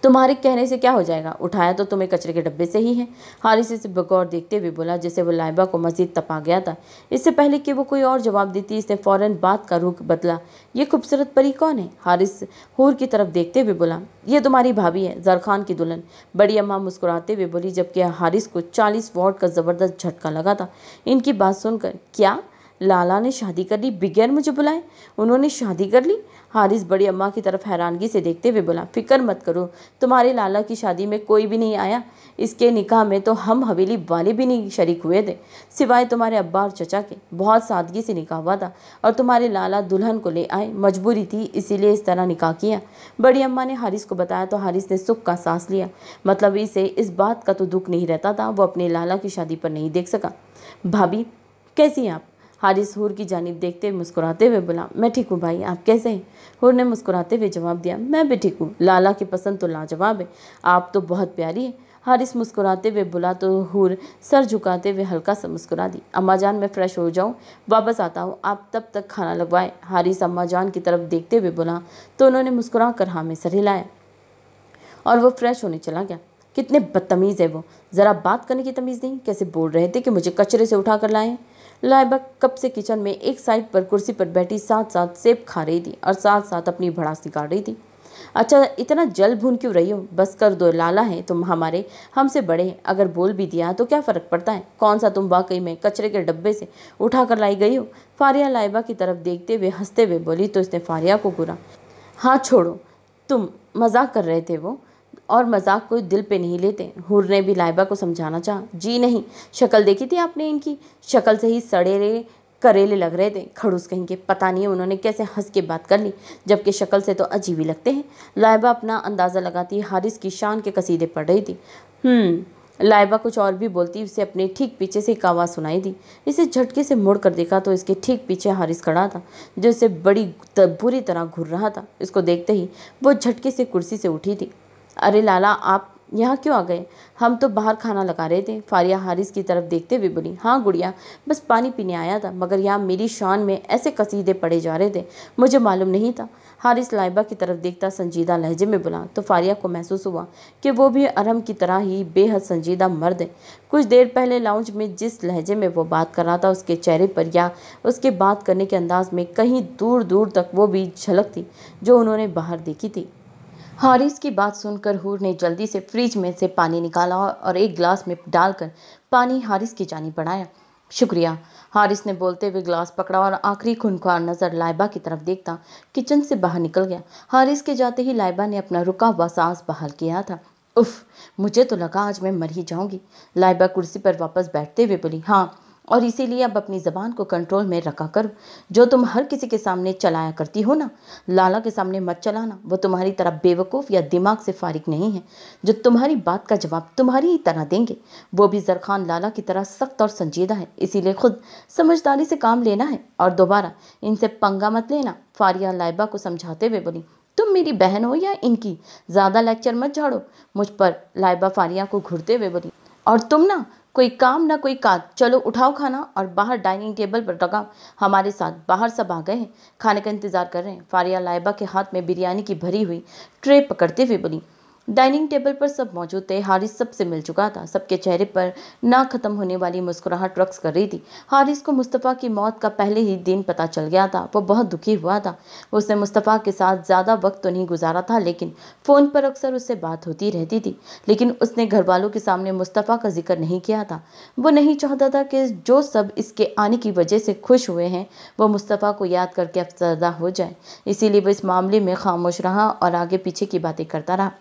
तुम्हारे कहने से क्या हो जाएगा, उठाया तो तुम्हें कचरे के डब्बे से ही है। हारिस इसे बगौर देखते हुए बोला, जैसे वो लाइबा को मजीद तपा गया था। इससे पहले कि वो कोई और जवाब देती, इसने फौरन बात का रुख बदला। ये खूबसूरत परी कौन है? हारिस हूर की तरफ देखते हुए बोला, ये तुम्हारी भाभी है, जरखान की दुल्हन। बड़ी अम्मा मुस्कुराते हुए बोली, जबकि हारिस को 40 वॉट का जबरदस्त झटका लगा था इनकी बात सुनकर। क्या लाला ने शादी कर ली बगैर मुझे बुलाए? उन्होंने शादी कर ली? हारिस बड़ी अम्मा की तरफ हैरानगी से देखते हुए बोला, फिक्र मत करो, तुम्हारे लाला की शादी में कोई भी नहीं आया। इसके निकाह में तो हम हवेली वाले भी नहीं शरीक हुए थे, सिवाय तुम्हारे अब्बा और चचा के। बहुत सादगी से निकाह हुआ था और तुम्हारे लाला दुल्हन को ले आए, मजबूरी थी इसीलिए इस तरह निकाह किया। बड़ी अम्मा ने हारिस को बताया तो हारिस ने सुख का सांस लिया। मतलब इसे इस बात का तो दुख नहीं रहता था, वो अपने लाला की शादी पर नहीं देख सका। भाभी कैसी हैं आप? हारिस हूर की जानिब देखते मुस्कुराते हुए बोला, मैं ठीक हूँ भाई, आप कैसे हैं? हूर ने मुस्कुराते हुए जवाब दिया, मैं भी ठीक हूँ, लाला की पसंद तो लाजवाब है, आप तो बहुत प्यारी है। हारिस मुस्कुराते हुए बोला तो हूर सर झुकाते हुए हल्का सा मुस्कुरा दी। अम्मा जान मैं फ्रेश हो जाऊँ, वापस आता हूँ, आप तब तक खाना लगवाए। हारिस अम्मा जान की तरफ देखते हुए बोला तो उन्होंने मुस्कुरा कर हाँ में सर हिलाया और वो फ्रेश होने चला गया। कितने बदतमीज़ है वो, ज़रा बात करने की तमीज़ नहीं। कैसे बोल रहे थे कि मुझे कचरे से उठा कर लाए। लाइबा कब से किचन में एक साइड पर कुर्सी पर बैठी साथ साथ सेब खा रही थी और साथ साथ अपनी भड़ास निकाल रही थी। अच्छा इतना जल भून क्यों रही हो? बस कर दो, लाला है तुम हमारे, हमसे बड़े हैं, अगर बोल भी दिया तो क्या फ़र्क पड़ता है? कौन सा तुम वाकई में कचरे के डब्बे से उठा कर लाई गई हो? फारिया लाइबा की तरफ देखते हुए हंसते हुए बोली तो इसने फारिया को घूरा। हाँ छोड़ो, तुम मजाक कर रहे थे वो, और मजाक कोई दिल पे नहीं लेते। हूर ने भी लाइबा को समझाना चाहा। जी नहीं, शक्ल देखी थी आपने इनकी, शक्ल से ही सड़ेले करेले लग रहे थे, खड़ूस कहीं के। पता नहीं उन्होंने कैसे हंस के बात कर ली, जबकि शक्ल से तो अजीब ही लगते हैं। लाइबा अपना अंदाज़ा लगाती हारिस की शान के कसीदे पढ़ रही थी। लाइबा कुछ और भी बोलती, उसे अपने ठीक पीछे से एक आवाज़ सुनाई दी। इसे झटके से मुड़ कर देखा तो इसके ठीक पीछे हारिस खड़ा था, जो इसे बड़ी बुरी तरह घूर रहा था। इसको देखते ही वो झटके से कुर्सी से उठी थी। अरे लाला, आप यहाँ क्यों आ गए? हम तो बाहर खाना लगा रहे थे। फारिया हारिस की तरफ देखते हुए बोली, हाँ गुड़िया, बस पानी पीने आया था, मगर यहाँ मेरी शान में ऐसे कसीदे पढ़े जा रहे थे, मुझे मालूम नहीं था। हारिस लाइबा की तरफ देखता संजीदा लहजे में बोला तो फारिया को महसूस हुआ कि वो भी अरहम की तरह ही बेहद संजीदा मर्द है। कुछ देर पहले लाउंज में जिस लहजे में वो बात कर रहा था, उसके चेहरे पर या उसके बात करने के अंदाज में कहीं दूर दूर तक वो भी झलक थी जो उन्होंने बाहर देखी थी। हारिस की बात सुनकर हूर ने जल्दी से फ्रिज में से पानी निकाला और एक गिलास में डालकर पानी हारिस की जानिब बढ़ाया। शुक्रिया, हारिस ने बोलते हुए गिलास पकड़ा और आखिरी खूंखार नज़र लाइबा की तरफ देखता किचन से बाहर निकल गया। हारिस के जाते ही लाइबा ने अपना रुका हुआ सांस बहाल किया था। उफ, मुझे तो लगा आज मैं मर ही जाऊंगी। लाइबा कुर्सी पर वापस बैठते हुए बोली, हाँ, और इसीलिए अब अपनी ज़बान को कंट्रोल में रखा करो। जो तुम हर किसी के सामने चलाया करती हो ना, लाला के सामने मत चलाना। वो तुम्हारी तरह बेवकूफ़ या दिमाग से फारिग नहीं है, जो तुम्हारी बात का जवाब तुम्हारी ही तरह देंगे। वो भी जरखान लाला की तरह सख्त और संजीदा है, इसीलिए खुद समझदारी से काम लेना है और दोबारा इनसे पंगा मत लेना। फारिया लाइबा को समझाते हुए बोली, तुम मेरी बहन हो या इनकी, ज़्यादा लेक्चर मत झाड़ो मुझ पर। लाइबा फारिया को घूरते हुए बोली, और तुम ना कोई काम ना कोई काज, चलो उठाओ खाना और बाहर डाइनिंग टेबल पर लगाओ। हमारे साथ बाहर सब आ गए हैं, खाने का इंतजार कर रहे हैं। फारिया लाइबा के हाथ में बिरयानी की भरी हुई ट्रे पकड़ते हुए बोली। डाइनिंग टेबल पर सब मौजूद थे। हारिस सबसे मिल चुका था, सबके चेहरे पर ना खत्म होने वाली मुस्कुराहट रक्स कर रही थी। हारिस को मुस्तफ़ा की मौत का पहले ही दिन पता चल गया था। वो बहुत दुखी हुआ था। उसने मुस्तफ़ा के साथ ज़्यादा वक्त तो नहीं गुजारा था, लेकिन फ़ोन पर अक्सर उससे बात होती रहती थी। लेकिन उसने घर वालों के सामने मुस्तफ़ा का जिक्र नहीं किया था। वो नहीं चाहता था कि जो सब इसके आने की वजह से खुश हुए हैं वो मुस्तफ़ा को याद करके अफसरदा हो जाए। इसीलिए वो इस मामले में खामोश रहा और आगे पीछे की बातें करता रहा।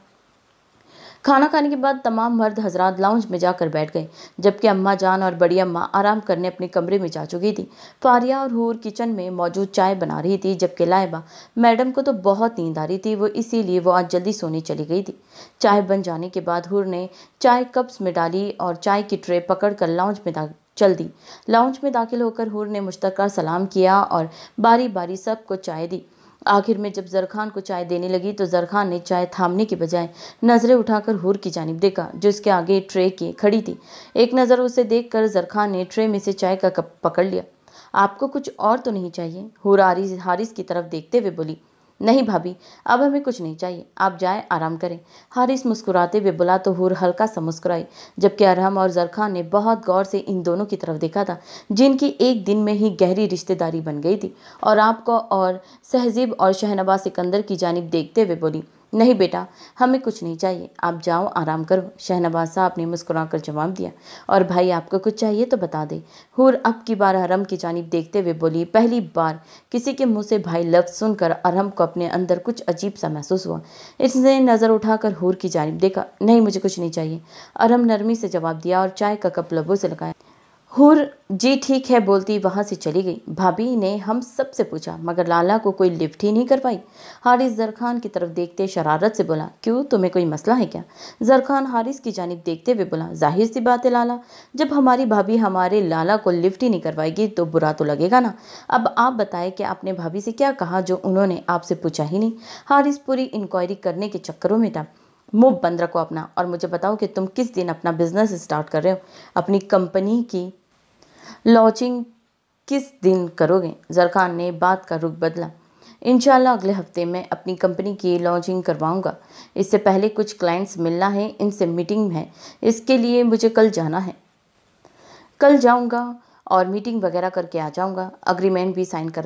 खाना खाने के बाद तमाम मर्द हजरात लाउंज में जाकर बैठ गए, जबकि अम्मा जान और बड़ी अम्मा आराम करने अपने कमरे में जा चुकी थी। फारिया और हूर किचन में मौजूद चाय बना रही थी, जबकि लाइबा मैडम को तो बहुत नींद आ रही थी, वो इसीलिए वो आज जल्दी सोने चली गई थी। चाय बन जाने के बाद हूर ने चाय कप्स में डाली और चाय की ट्रे पकड़ कर लाउंज में चल दी। लाउंज में दाखिल होकर हूर ने मुश्तरका सलाम किया और बारी बारी सबको चाय दी। आखिर में जब जरखान को चाय देने लगी तो जरखान ने चाय थामने की बजाय नज़रें उठाकर हूर की जानिब देखा, जो इसके आगे ट्रे की खड़ी थी। एक नज़र उसे देखकर जरखान ने ट्रे में से चाय का कप पकड़ लिया। आपको कुछ और तो नहीं चाहिए? हूर हारिस की तरफ देखते हुए बोली। नहीं भाभी, अब हमें कुछ नहीं चाहिए, आप जाएं, आराम करें। हारिस मुस्कुराते हुए बोला तो हूर हल्का सा मुस्कुराई, जबकि अरहम और जरखान ने बहुत गौर से इन दोनों की तरफ देखा था, जिनकी एक दिन में ही गहरी रिश्तेदारी बन गई थी। और आपको और सहजीब और शहनवाज सिकंदर की जानिब देखते हुए बोली, नहीं बेटा, हमें कुछ नहीं चाहिए, आप जाओ, आराम करो। शहनवाज साहब ने मुस्कुराकर जवाब दिया, और भाई आपको कुछ चाहिए तो बता दे। हूर अब की बार अरहम की जानिब देखते हुए बोली। पहली बार किसी के मुंह से भाई लफ्ज सुनकर अरहम को अपने अंदर कुछ अजीब सा महसूस हुआ। इसने नजर उठाकर हूर की जानिब देखा। नहीं, मुझे कुछ नहीं चाहिए, अरहम नरमी से जवाब दिया और चाय का कप लबों से लगाया। हूर जी ठीक है बोलती वहां से चली गई। भाभी ने हम सबसे पूछा, मगर लाला को कोई लिफ्ट ही नहीं कर पाई। हारिस जरखान की तरफ देखते शरारत से बोला, क्यों, तुम्हें कोई मसला है क्या? जरखान हारिस की जानिब देखते हुए बोला, जाहिर सी बात है लाला, जब हमारी भाभी हमारे लाला को लिफ्ट ही नहीं करवाएगी तो बुरा तो लगेगा ना। अब आप बताएं कि आपने भाभी से क्या कहा जो उन्होंने आपसे पूछा ही नहीं? हारिस पूरी इंक्वायरी करने के चक्करों में था। मुंह बंद रखो अपना, और मुझे बताओ कि तुम किस दिन अपना बिजनेस स्टार्ट कर रहे हो, अपनी कंपनी की लॉन्चिंग किस दिन करोगे? जरखान ने बात का रुख बदला। इंशाल्लाह अगले हफ्ते में अपनी कंपनी की लॉन्चिंग करवाऊंगा। इससे पहले कुछ क्लाइंट्स मिलना है, इनसे मीटिंग है, इसके लिए मुझे कल जाना है। कल जाऊंगा और मीटिंग वगैरह करके आ जाऊंगा। अग्रीमेंट भी साइन कर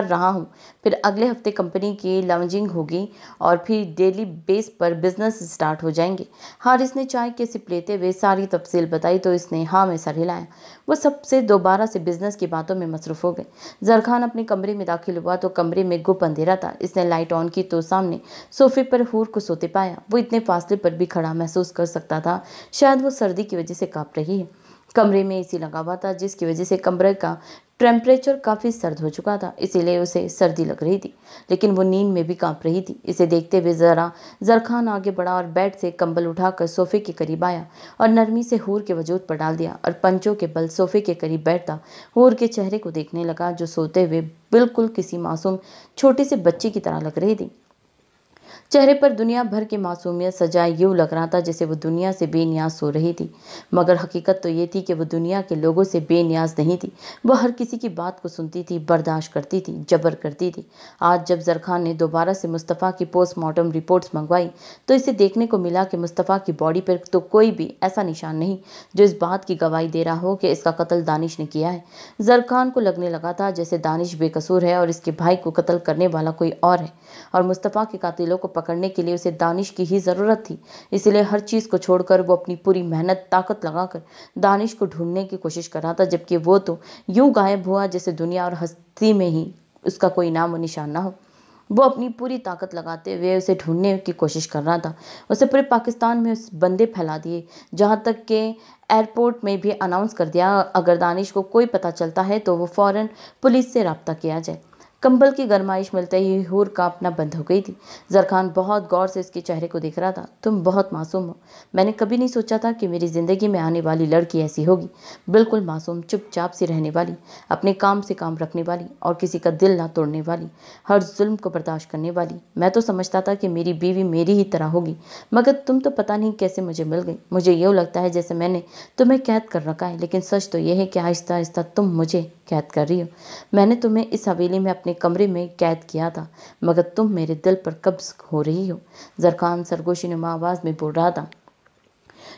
रहा हूँ। फिर अगले हफ्ते कंपनी की लॉन्चिंग होगी और फिर डेली बेस पर बिजनेस स्टार्ट हो जाएंगे। हारिस ने चाय के सिप लेते हुए सारी तफसील बताई तो इसने हाँ में सर हिलाया। वो सबसे दोबारा से बिजनेस की बातों में मसरूफ हो गए। जरखान अपने कमरे में दाखिल हुआ तो कमरे में गुप अंधेरा था। इसने लाइट ऑन की तो सामने सोफे पर हूर को सोते पाया। वो इतने फासले पर भी खड़ा महसूस कर सकता था। शायद वो सर्दी की वजह से कांप रही है। कमरे में एसी लगा हुआ था, जिसकी वजह से कमरे का टेम्परेचर काफ़ी सर्द हो चुका था, इसीलिए उसे सर्दी लग रही थी, लेकिन वो नींद में भी कांप रही थी। इसे देखते हुए जरखान आगे बढ़ा और बेड से कंबल उठाकर सोफे के करीब आया और नरमी से हूर के वजूद पर डाल दिया और पंचों के बल सोफे के करीब बैठता हूर के चेहरे को देखने लगा, जो सोते हुए बिल्कुल किसी मासूम छोटे से बच्चे की तरह लग रही थी। चेहरे पर दुनिया भर की मासूमियत सजाए यूं लग रहा था जैसे वो दुनिया से बेनियाज सो रही थी, मगर हकीकत तो ये थी कि वो दुनिया के लोगों से बेनियाज नहीं थी। वो हर किसी की बात को सुनती थी, बर्दाश्त करती थी, जबर करती थी। आज जब जरखान ने दोबारा से मुस्तफ़ा की पोस्टमार्टम रिपोर्ट्स मंगवाई तो इसे देखने को मिला कि मुस्तफ़ा की बॉडी पर तो कोई भी ऐसा निशान नहीं जो इस बात की गवाही दे रहा हो कि इसका कत्ल दानिश ने किया है। जरखान को लगने लगा था जैसे दानिश बेकसूर है और इसके भाई को कत्ल करने वाला कोई और है, और मुस्तफ़ा के कातिलों को पकड़ने के लिए उसे दानिश की ही ज़रूरत थी। इसलिए हर चीज़ को छोड़कर वो अपनी पूरी मेहनत ताकत लगाकर दानिश को ढूंढने की कोशिश कर रहा था, जबकि वो तो यूं गायब हुआ जैसे दुनिया और हस्ती में ही उसका कोई नाम और निशान ना हो। वो अपनी पूरी ताकत लगाते हुए उसे ढूंढने की कोशिश कर रहा था। उसे पूरे पाकिस्तान में उस बंदे फैला दिए, जहाँ तक के एयरपोर्ट में भी अनाउंस कर दिया, अगर दानिश को कोई पता चलता है तो वो फ़ौरन पुलिस से रब्ता किया जाए। कंबल की गरमाइश मिलते ही हूर कांपना बंद हो गई थी। जरखान बहुत गौर से इसके चेहरे को देख रहा था। तुम बहुत मासूम हो। मैंने कभी नहीं सोचा था कि मेरी ज़िंदगी में आने वाली लड़की ऐसी होगी, बिल्कुल मासूम, चुपचाप सी रहने वाली, अपने काम से काम रखने वाली और किसी का दिल ना तोड़ने वाली, हर जुल्म को बर्दाश्त करने वाली। मैं तो समझता था कि मेरी बीवी मेरी ही तरह होगी, मगर तुम तो पता नहीं कैसे मुझे मिल गई। मुझे यूँ लगता है जैसे मैंने तुम्हें कैद कर रखा है, लेकिन सच तो यह है कि आहिस्ता आहिस्ता तुम मुझे कैद कर रही हो। मैंने तुम्हें इस हवेली में अपने कमरे में कैद किया था, मगर तुम मेरे दिल पर कब्ज हो रही हो। जरखान सरगोशी नुमा आवाज़ में बोल रहा था।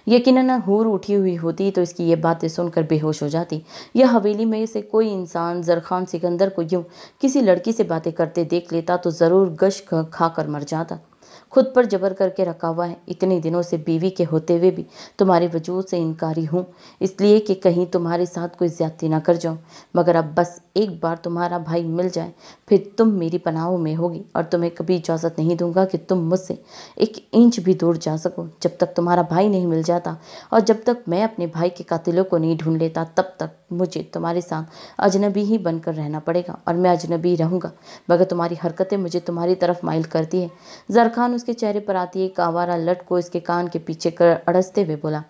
यकीनन हूर उठी हुई होती तो इसकी ये बातें सुनकर बेहोश हो जाती। यह हवेली में से कोई इंसान जरखान सिकंदर को यूं किसी लड़की से बातें करते देख लेता तो ज़रूर गश खाकर मर जाता। खुद पर जबर करके रखा हुआ है। इतने दिनों से बीवी के होते हुए भी तुम्हारे वजूद से इनकारी हूँ, इसलिए कि कहीं तुम्हारे साथ कोई ज्यादती ना कर जाऊँ। मगर अब बस एक बार तुम्हारा भाई मिल जाए, फिर तुम मेरी पनाहों में होगी और तुम्हें कभी इजाज़त नहीं दूंगा कि तुम मुझसे एक इंच भी दूर जा सको। जब तक तुम्हारा भाई नहीं मिल जाता और जब तक मैं अपने भाई के कातिलों को नहीं ढूंढ लेता, तब तक मुझे तुम्हारे साथ अजनबी ही बनकर रहना पड़ेगा और मैं अजनबी रहूँगा। मगर तुम्हारी हरकतें मुझे तुम्हारी तरफ माइल करती है। जरखान उसके चेहरे पर आती एक आवारा लट को इसके कान के पीछे कर अड़सते हुए बोला,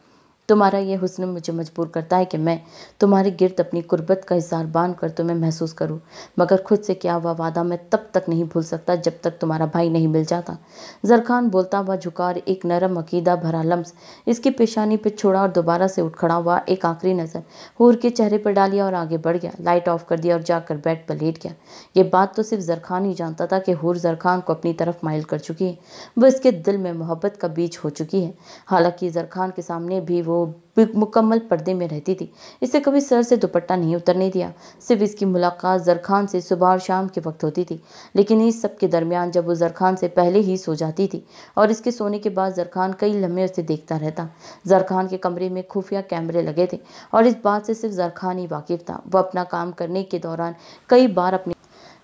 तुम्हारा ये हुस्न मुझे मजबूर करता है कि मैं तुम्हारे गिर्द अपनी कुर्बत का इज़हार बांध कर तुम्हें महसूस करूं, मगर खुद से किया हुआ वादा मैं तब तक नहीं भूल सकता जब तक तुम्हारा भाई नहीं मिल जाता। जरखान बोलता हुआ झुका और एक नरम अकीदा भरा लम्स इसकी पेशानी पे छोड़ा और दोबारा से उठ खड़ा हुआ, एक आखिरी नज़र हूर के चेहरे पर डाली और आगे बढ़ गया। लाइट ऑफ कर दिया और जाकर बेड पर लेट गया। ये बात तो सिर्फ जरखान ही जानता था कि हूर जरखान को अपनी तरफ माइल कर चुकी है, वो इसके दिल में मोहब्बत का बीज हो चुकी है। हालांकि जरखान के सामने भी वो मुकम्मल पर्दे में रहती थी। इसे कभी सर से दुपट्टा नहीं उतरने दिया। सिर्फ इसकी मुलाकात जरखान से सुबह और शाम के वक्त होती थी, लेकिन इस सब के दरमियान जब वो जरखान से पहले ही सो जाती थी और इसके सोने के बाद जरखान कई लम्हे उसे देखता रहता। जरखान के कमरे में खुफिया कैमरे लगे थे और इस बात से सिर्फ जरखान ही वाकिफ था। वो अपना काम करने के दौरान कई बार अपने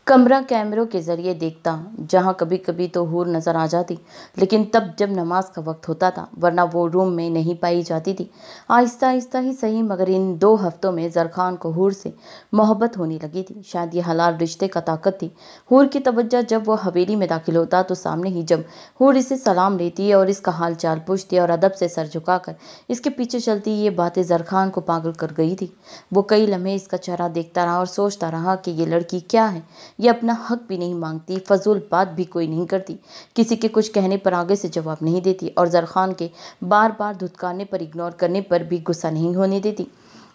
कमरा कैमरों के जरिए देखता, जहां कभी कभी तो हूर नजर आ जाती, लेकिन तब जब नमाज का वक्त होता था, वरना वो रूम में नहीं पाई जाती थी। आहिस्ता आहिस्ता ही सही, मगर इन 2 हफ्तों में जरखान को हूर से मोहब्बत होने लगी थी। शायद ये हलाल रिश्ते का ताकत थी। हूर की तवज्जो जब वो हवेली में दाखिल होता तो सामने ही जब हूर इसे सलाम लेती और इसका हाल चाल पूछती और अदब से सर झुकाकर इसके पीछे चलती, ये बातें जरखान को पागल कर गई थी। वो कई लम्हे इसका चेहरा देखता रहा और सोचता रहा कि ये लड़की क्या है। ये अपना हक भी नहीं मांगती, फजूल बात भी कोई नहीं करती, किसी के कुछ कहने पर आगे से जवाब नहीं देती और जरखान के बार बार धुतकारने पर, इग्नोर करने पर भी गुस्सा नहीं होने देती,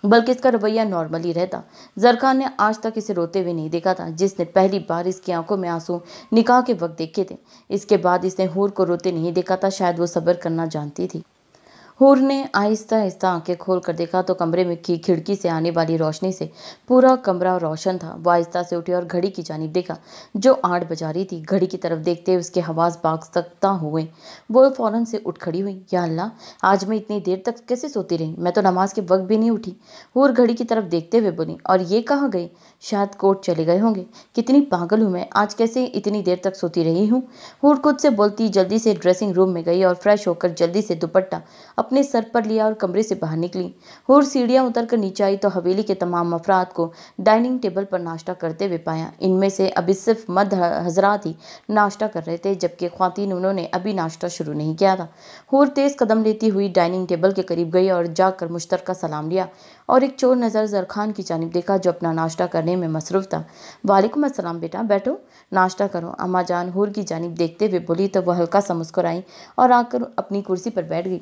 बल्कि इसका रवैया नॉर्मल ही रहता। जरखान ने आज तक इसे रोते हुए नहीं देखा था। जिसने पहली बार इसकी आंखों में आंसू निकाह के वक्त देखे थे, इसके बाद इसने हूर को रोते नहीं देखा था। शायद वो सब्र करना जानती थी। हूर ने आहिस्ता आहिस्ता आंखें खोल कर देखा तो कमरे में की खिड़की से आने वाली रोशनी से पूरा कमरा रोशन था। वो आहिस्ता से उठी और घड़ी की जानिब देखा जो 8 बजा रही थी। घड़ी की तरफ देखते उसके हवास बाख्ता हुए वो फौरन से उठ खड़ी हुई। या अल्लाह, आज मैं इतनी देर तक कैसे सोती रही? मैं तो नमाज के वक्त भी नहीं उठी। हूर घड़ी की तरफ देखते हुए बोली। और ये कहाँ गए? शायद कोर्ट चले गए होंगे। कितनी पागल हूँ मैं, आज कैसे इतनी देर तक सोती रही हूँ? हूर खुद से बोलती जल्दी से ड्रेसिंग रूम में गई और फ्रेश होकर जल्दी से दुपट्टा अपने सर पर लिया और कमरे से बाहर निकली। हूर सीढ़ियां उतरकर नीचे आई तो हवेली के तमाम अफराद को डाइनिंग टेबल पर नाश्ता करते हुए पाया। इनमें से अभी सिर्फ मर्द हजरात ही नाश्ता कर रहे थे, जबकि ख्वातीन उन्होंने अभी नाश्ता शुरू नहीं किया था। हूर तेज कदम लेती हुई डाइनिंग टेबल के करीब गई और जाकर मुश्तरका सलाम लिया और एक चोर नज़र जरखान की जानिब देखा जो अपना नाश्ता करने में मसरूफ था। वालेकुम अस्सलाम बेटा, बैठो, नाश्ता करो, अम्मा जान हूर की जानिब देखते हुए बोली तो वह हल्का सा मुस्कुराई और आकर अपनी कुर्सी पर बैठ गई।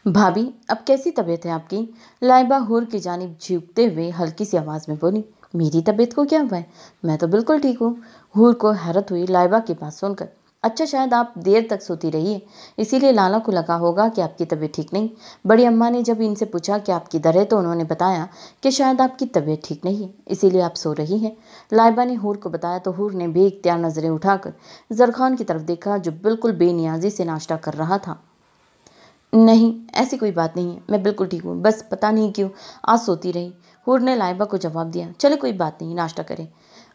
भाभी, अब कैसी तबीयत है आपकी? लाइबा हूर की जानिब झुकते हुए हल्की सी आवाज़ में बोली। मेरी तबीयत को क्या हुआ है? मैं तो बिल्कुल ठीक हूँ। हूर को हैरत हुई लाइबा की बात सुनकर। अच्छा, शायद आप देर तक सोती रही है, इसीलिए लाला को लगा होगा कि आपकी तबीयत ठीक नहीं। बड़ी अम्मा ने जब इनसे पूछा कि आप किधर है तो उन्होंने बताया कि शायद आपकी तबीयत ठीक नहीं है, इसीलिए आप सो रही हैं। लाइबा ने हूर को बताया तो हूर ने बेइख्तियार नज़रें उठाकर जरखान की तरफ देखा जो बिल्कुल बेनियाजी से नाश्ता कर रहा था। नहीं, ऐसी कोई बात नहीं है, मैं बिल्कुल ठीक हूँ, बस पता नहीं क्यों आज सोती रही। हूर ने लाइबा को जवाब दिया। चले कोई बात नहीं, नाश्ता करें।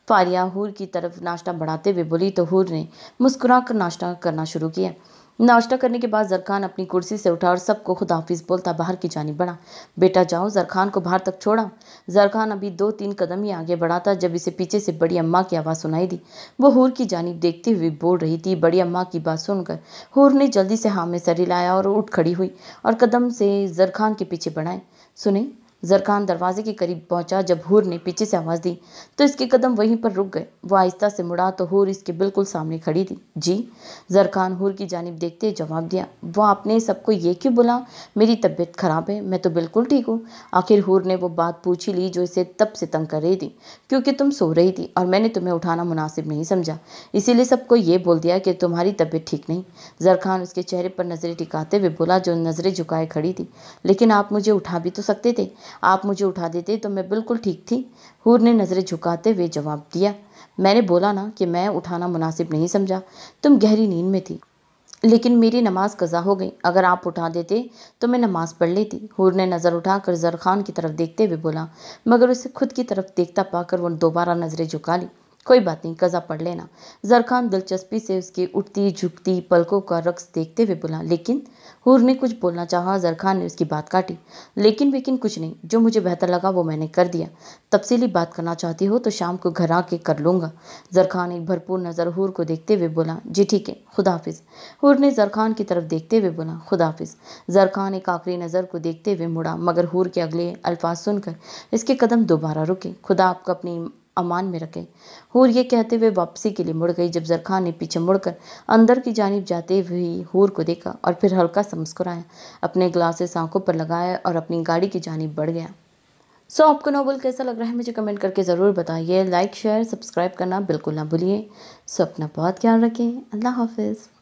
फारिया हूर की तरफ नाश्ता बढ़ाते हुए बोली तो हूर ने मुस्कुराकर नाश्ता करना शुरू किया। नाश्ता करने के बाद जरखान अपनी कुर्सी से उठा और सबको खुदाफिज बोलता बाहर की जानिब बढ़ा। बेटा जाओ, जरखान को बाहर तक छोड़ा। जरखान अभी 2-3 कदम ही आगे बढ़ा था जब इसे पीछे से बड़ी अम्मा की आवाज़ सुनाई दी। वो हूर की जानिब देखते हुए बोल रही थी। बड़ी अम्मा की बात सुनकर हूर ने जल्दी से हाँ में सर हिलाया और उठ खड़ी हुई और कदम से जरखान के पीछे बढ़ाए। सुने, जरखान दरवाजे के करीब पहुंचा। जब हूर ने पीछे से आवाज़ दी तो इसके कदम वहीं पर रुक गए। वो आहिस्ता से मुड़ा तो हूर इसके बिल्कुल सामने खड़ी थी। जी? जरखान हूर की जानिब देखते जवाब दिया। वो आपने सबको ये क्यों बोला मेरी तबीयत खराब है? मैं तो बिल्कुल ठीक हूँ। आखिर हूर ने वो बात पूछ ही ली जो इसे तब से तंग कर रही थी, क्योंकि तुम सो रही थी और मैंने तुम्हें उठाना मुनासिब नहीं समझा, इसीलिए सबको ये बोल दिया कि तुम्हारी तबीयत ठीक नहीं। जरखान उसके चेहरे पर नज़रें टिकाते हुए बोला जो नज़रें झुकाए खड़ी थी। लेकिन आप मुझे उठा भी तो सकते थे, आप मुझे उठा देते तो मैं बिल्कुल ठीक थी। हूर ने नज़रें झुकाते हुए जवाब दिया। मैंने बोला ना कि मैं उठाना मुनासिब नहीं समझा, तुम गहरी नींद में थी, लेकिन मेरी नमाज कज़ा हो गई। अगर आप उठा देते तो मैं नमाज पढ़ लेती। हूर ने नज़र उठाकर जरखान की तरफ देखते हुए बोला, मगर उसे खुद की तरफ देखता पाकर वो दोबारा नज़रें झुका ली। कोई बात नहीं, कज़ा पढ़ लेना। ज़रख़ान दिलचस्पी से उसकी उठती झुकती पलकों का रक़्स देखते हुए बोला। लेकिन हूर ने कुछ बोलना चाहा। ज़रख़ान ने उसकी बात काटी। लेकिन कुछ नहीं, जो मुझे बेहतर लगा वो मैंने कर दिया। तफसीली बात करना चाहती हो तो शाम को घर आके कर लूँगा। ज़रख़ान एक भरपूर नज़र हूर को देखते हुए बोला। जी ठीक है, खुदा हाफिज़। हूर ने ज़रख़ान की तरफ देखते हुए बोला। खुदा हाफिज़। ज़रख़ान एक आखिरी नज़र को देखते हुए मुड़ा, मगर हूर के अगले अल्फाज सुनकर इसके कदम दोबारा रुके। खुदा आपको अपनी अमान में रखे। हूर ये कहते हुए वापसी के लिए मुड़ गई। जब ज़रख़ान ने पीछे मुड़कर अंदर की जानिब जाते हुए हूर को देखा और फिर हल्का सा मुस्कुराया, अपने ग्लासेस आंखों पर लगाया और अपनी गाड़ी की जानिब बढ़ गया। आपको नॉवल कैसा लग रहा है मुझे कमेंट करके ज़रूर बताइए। लाइक शेयर सब्सक्राइब करना बिल्कुल ना भूलिए। अपना बहुत ख्याल रखें। अल्लाह हाफिज़।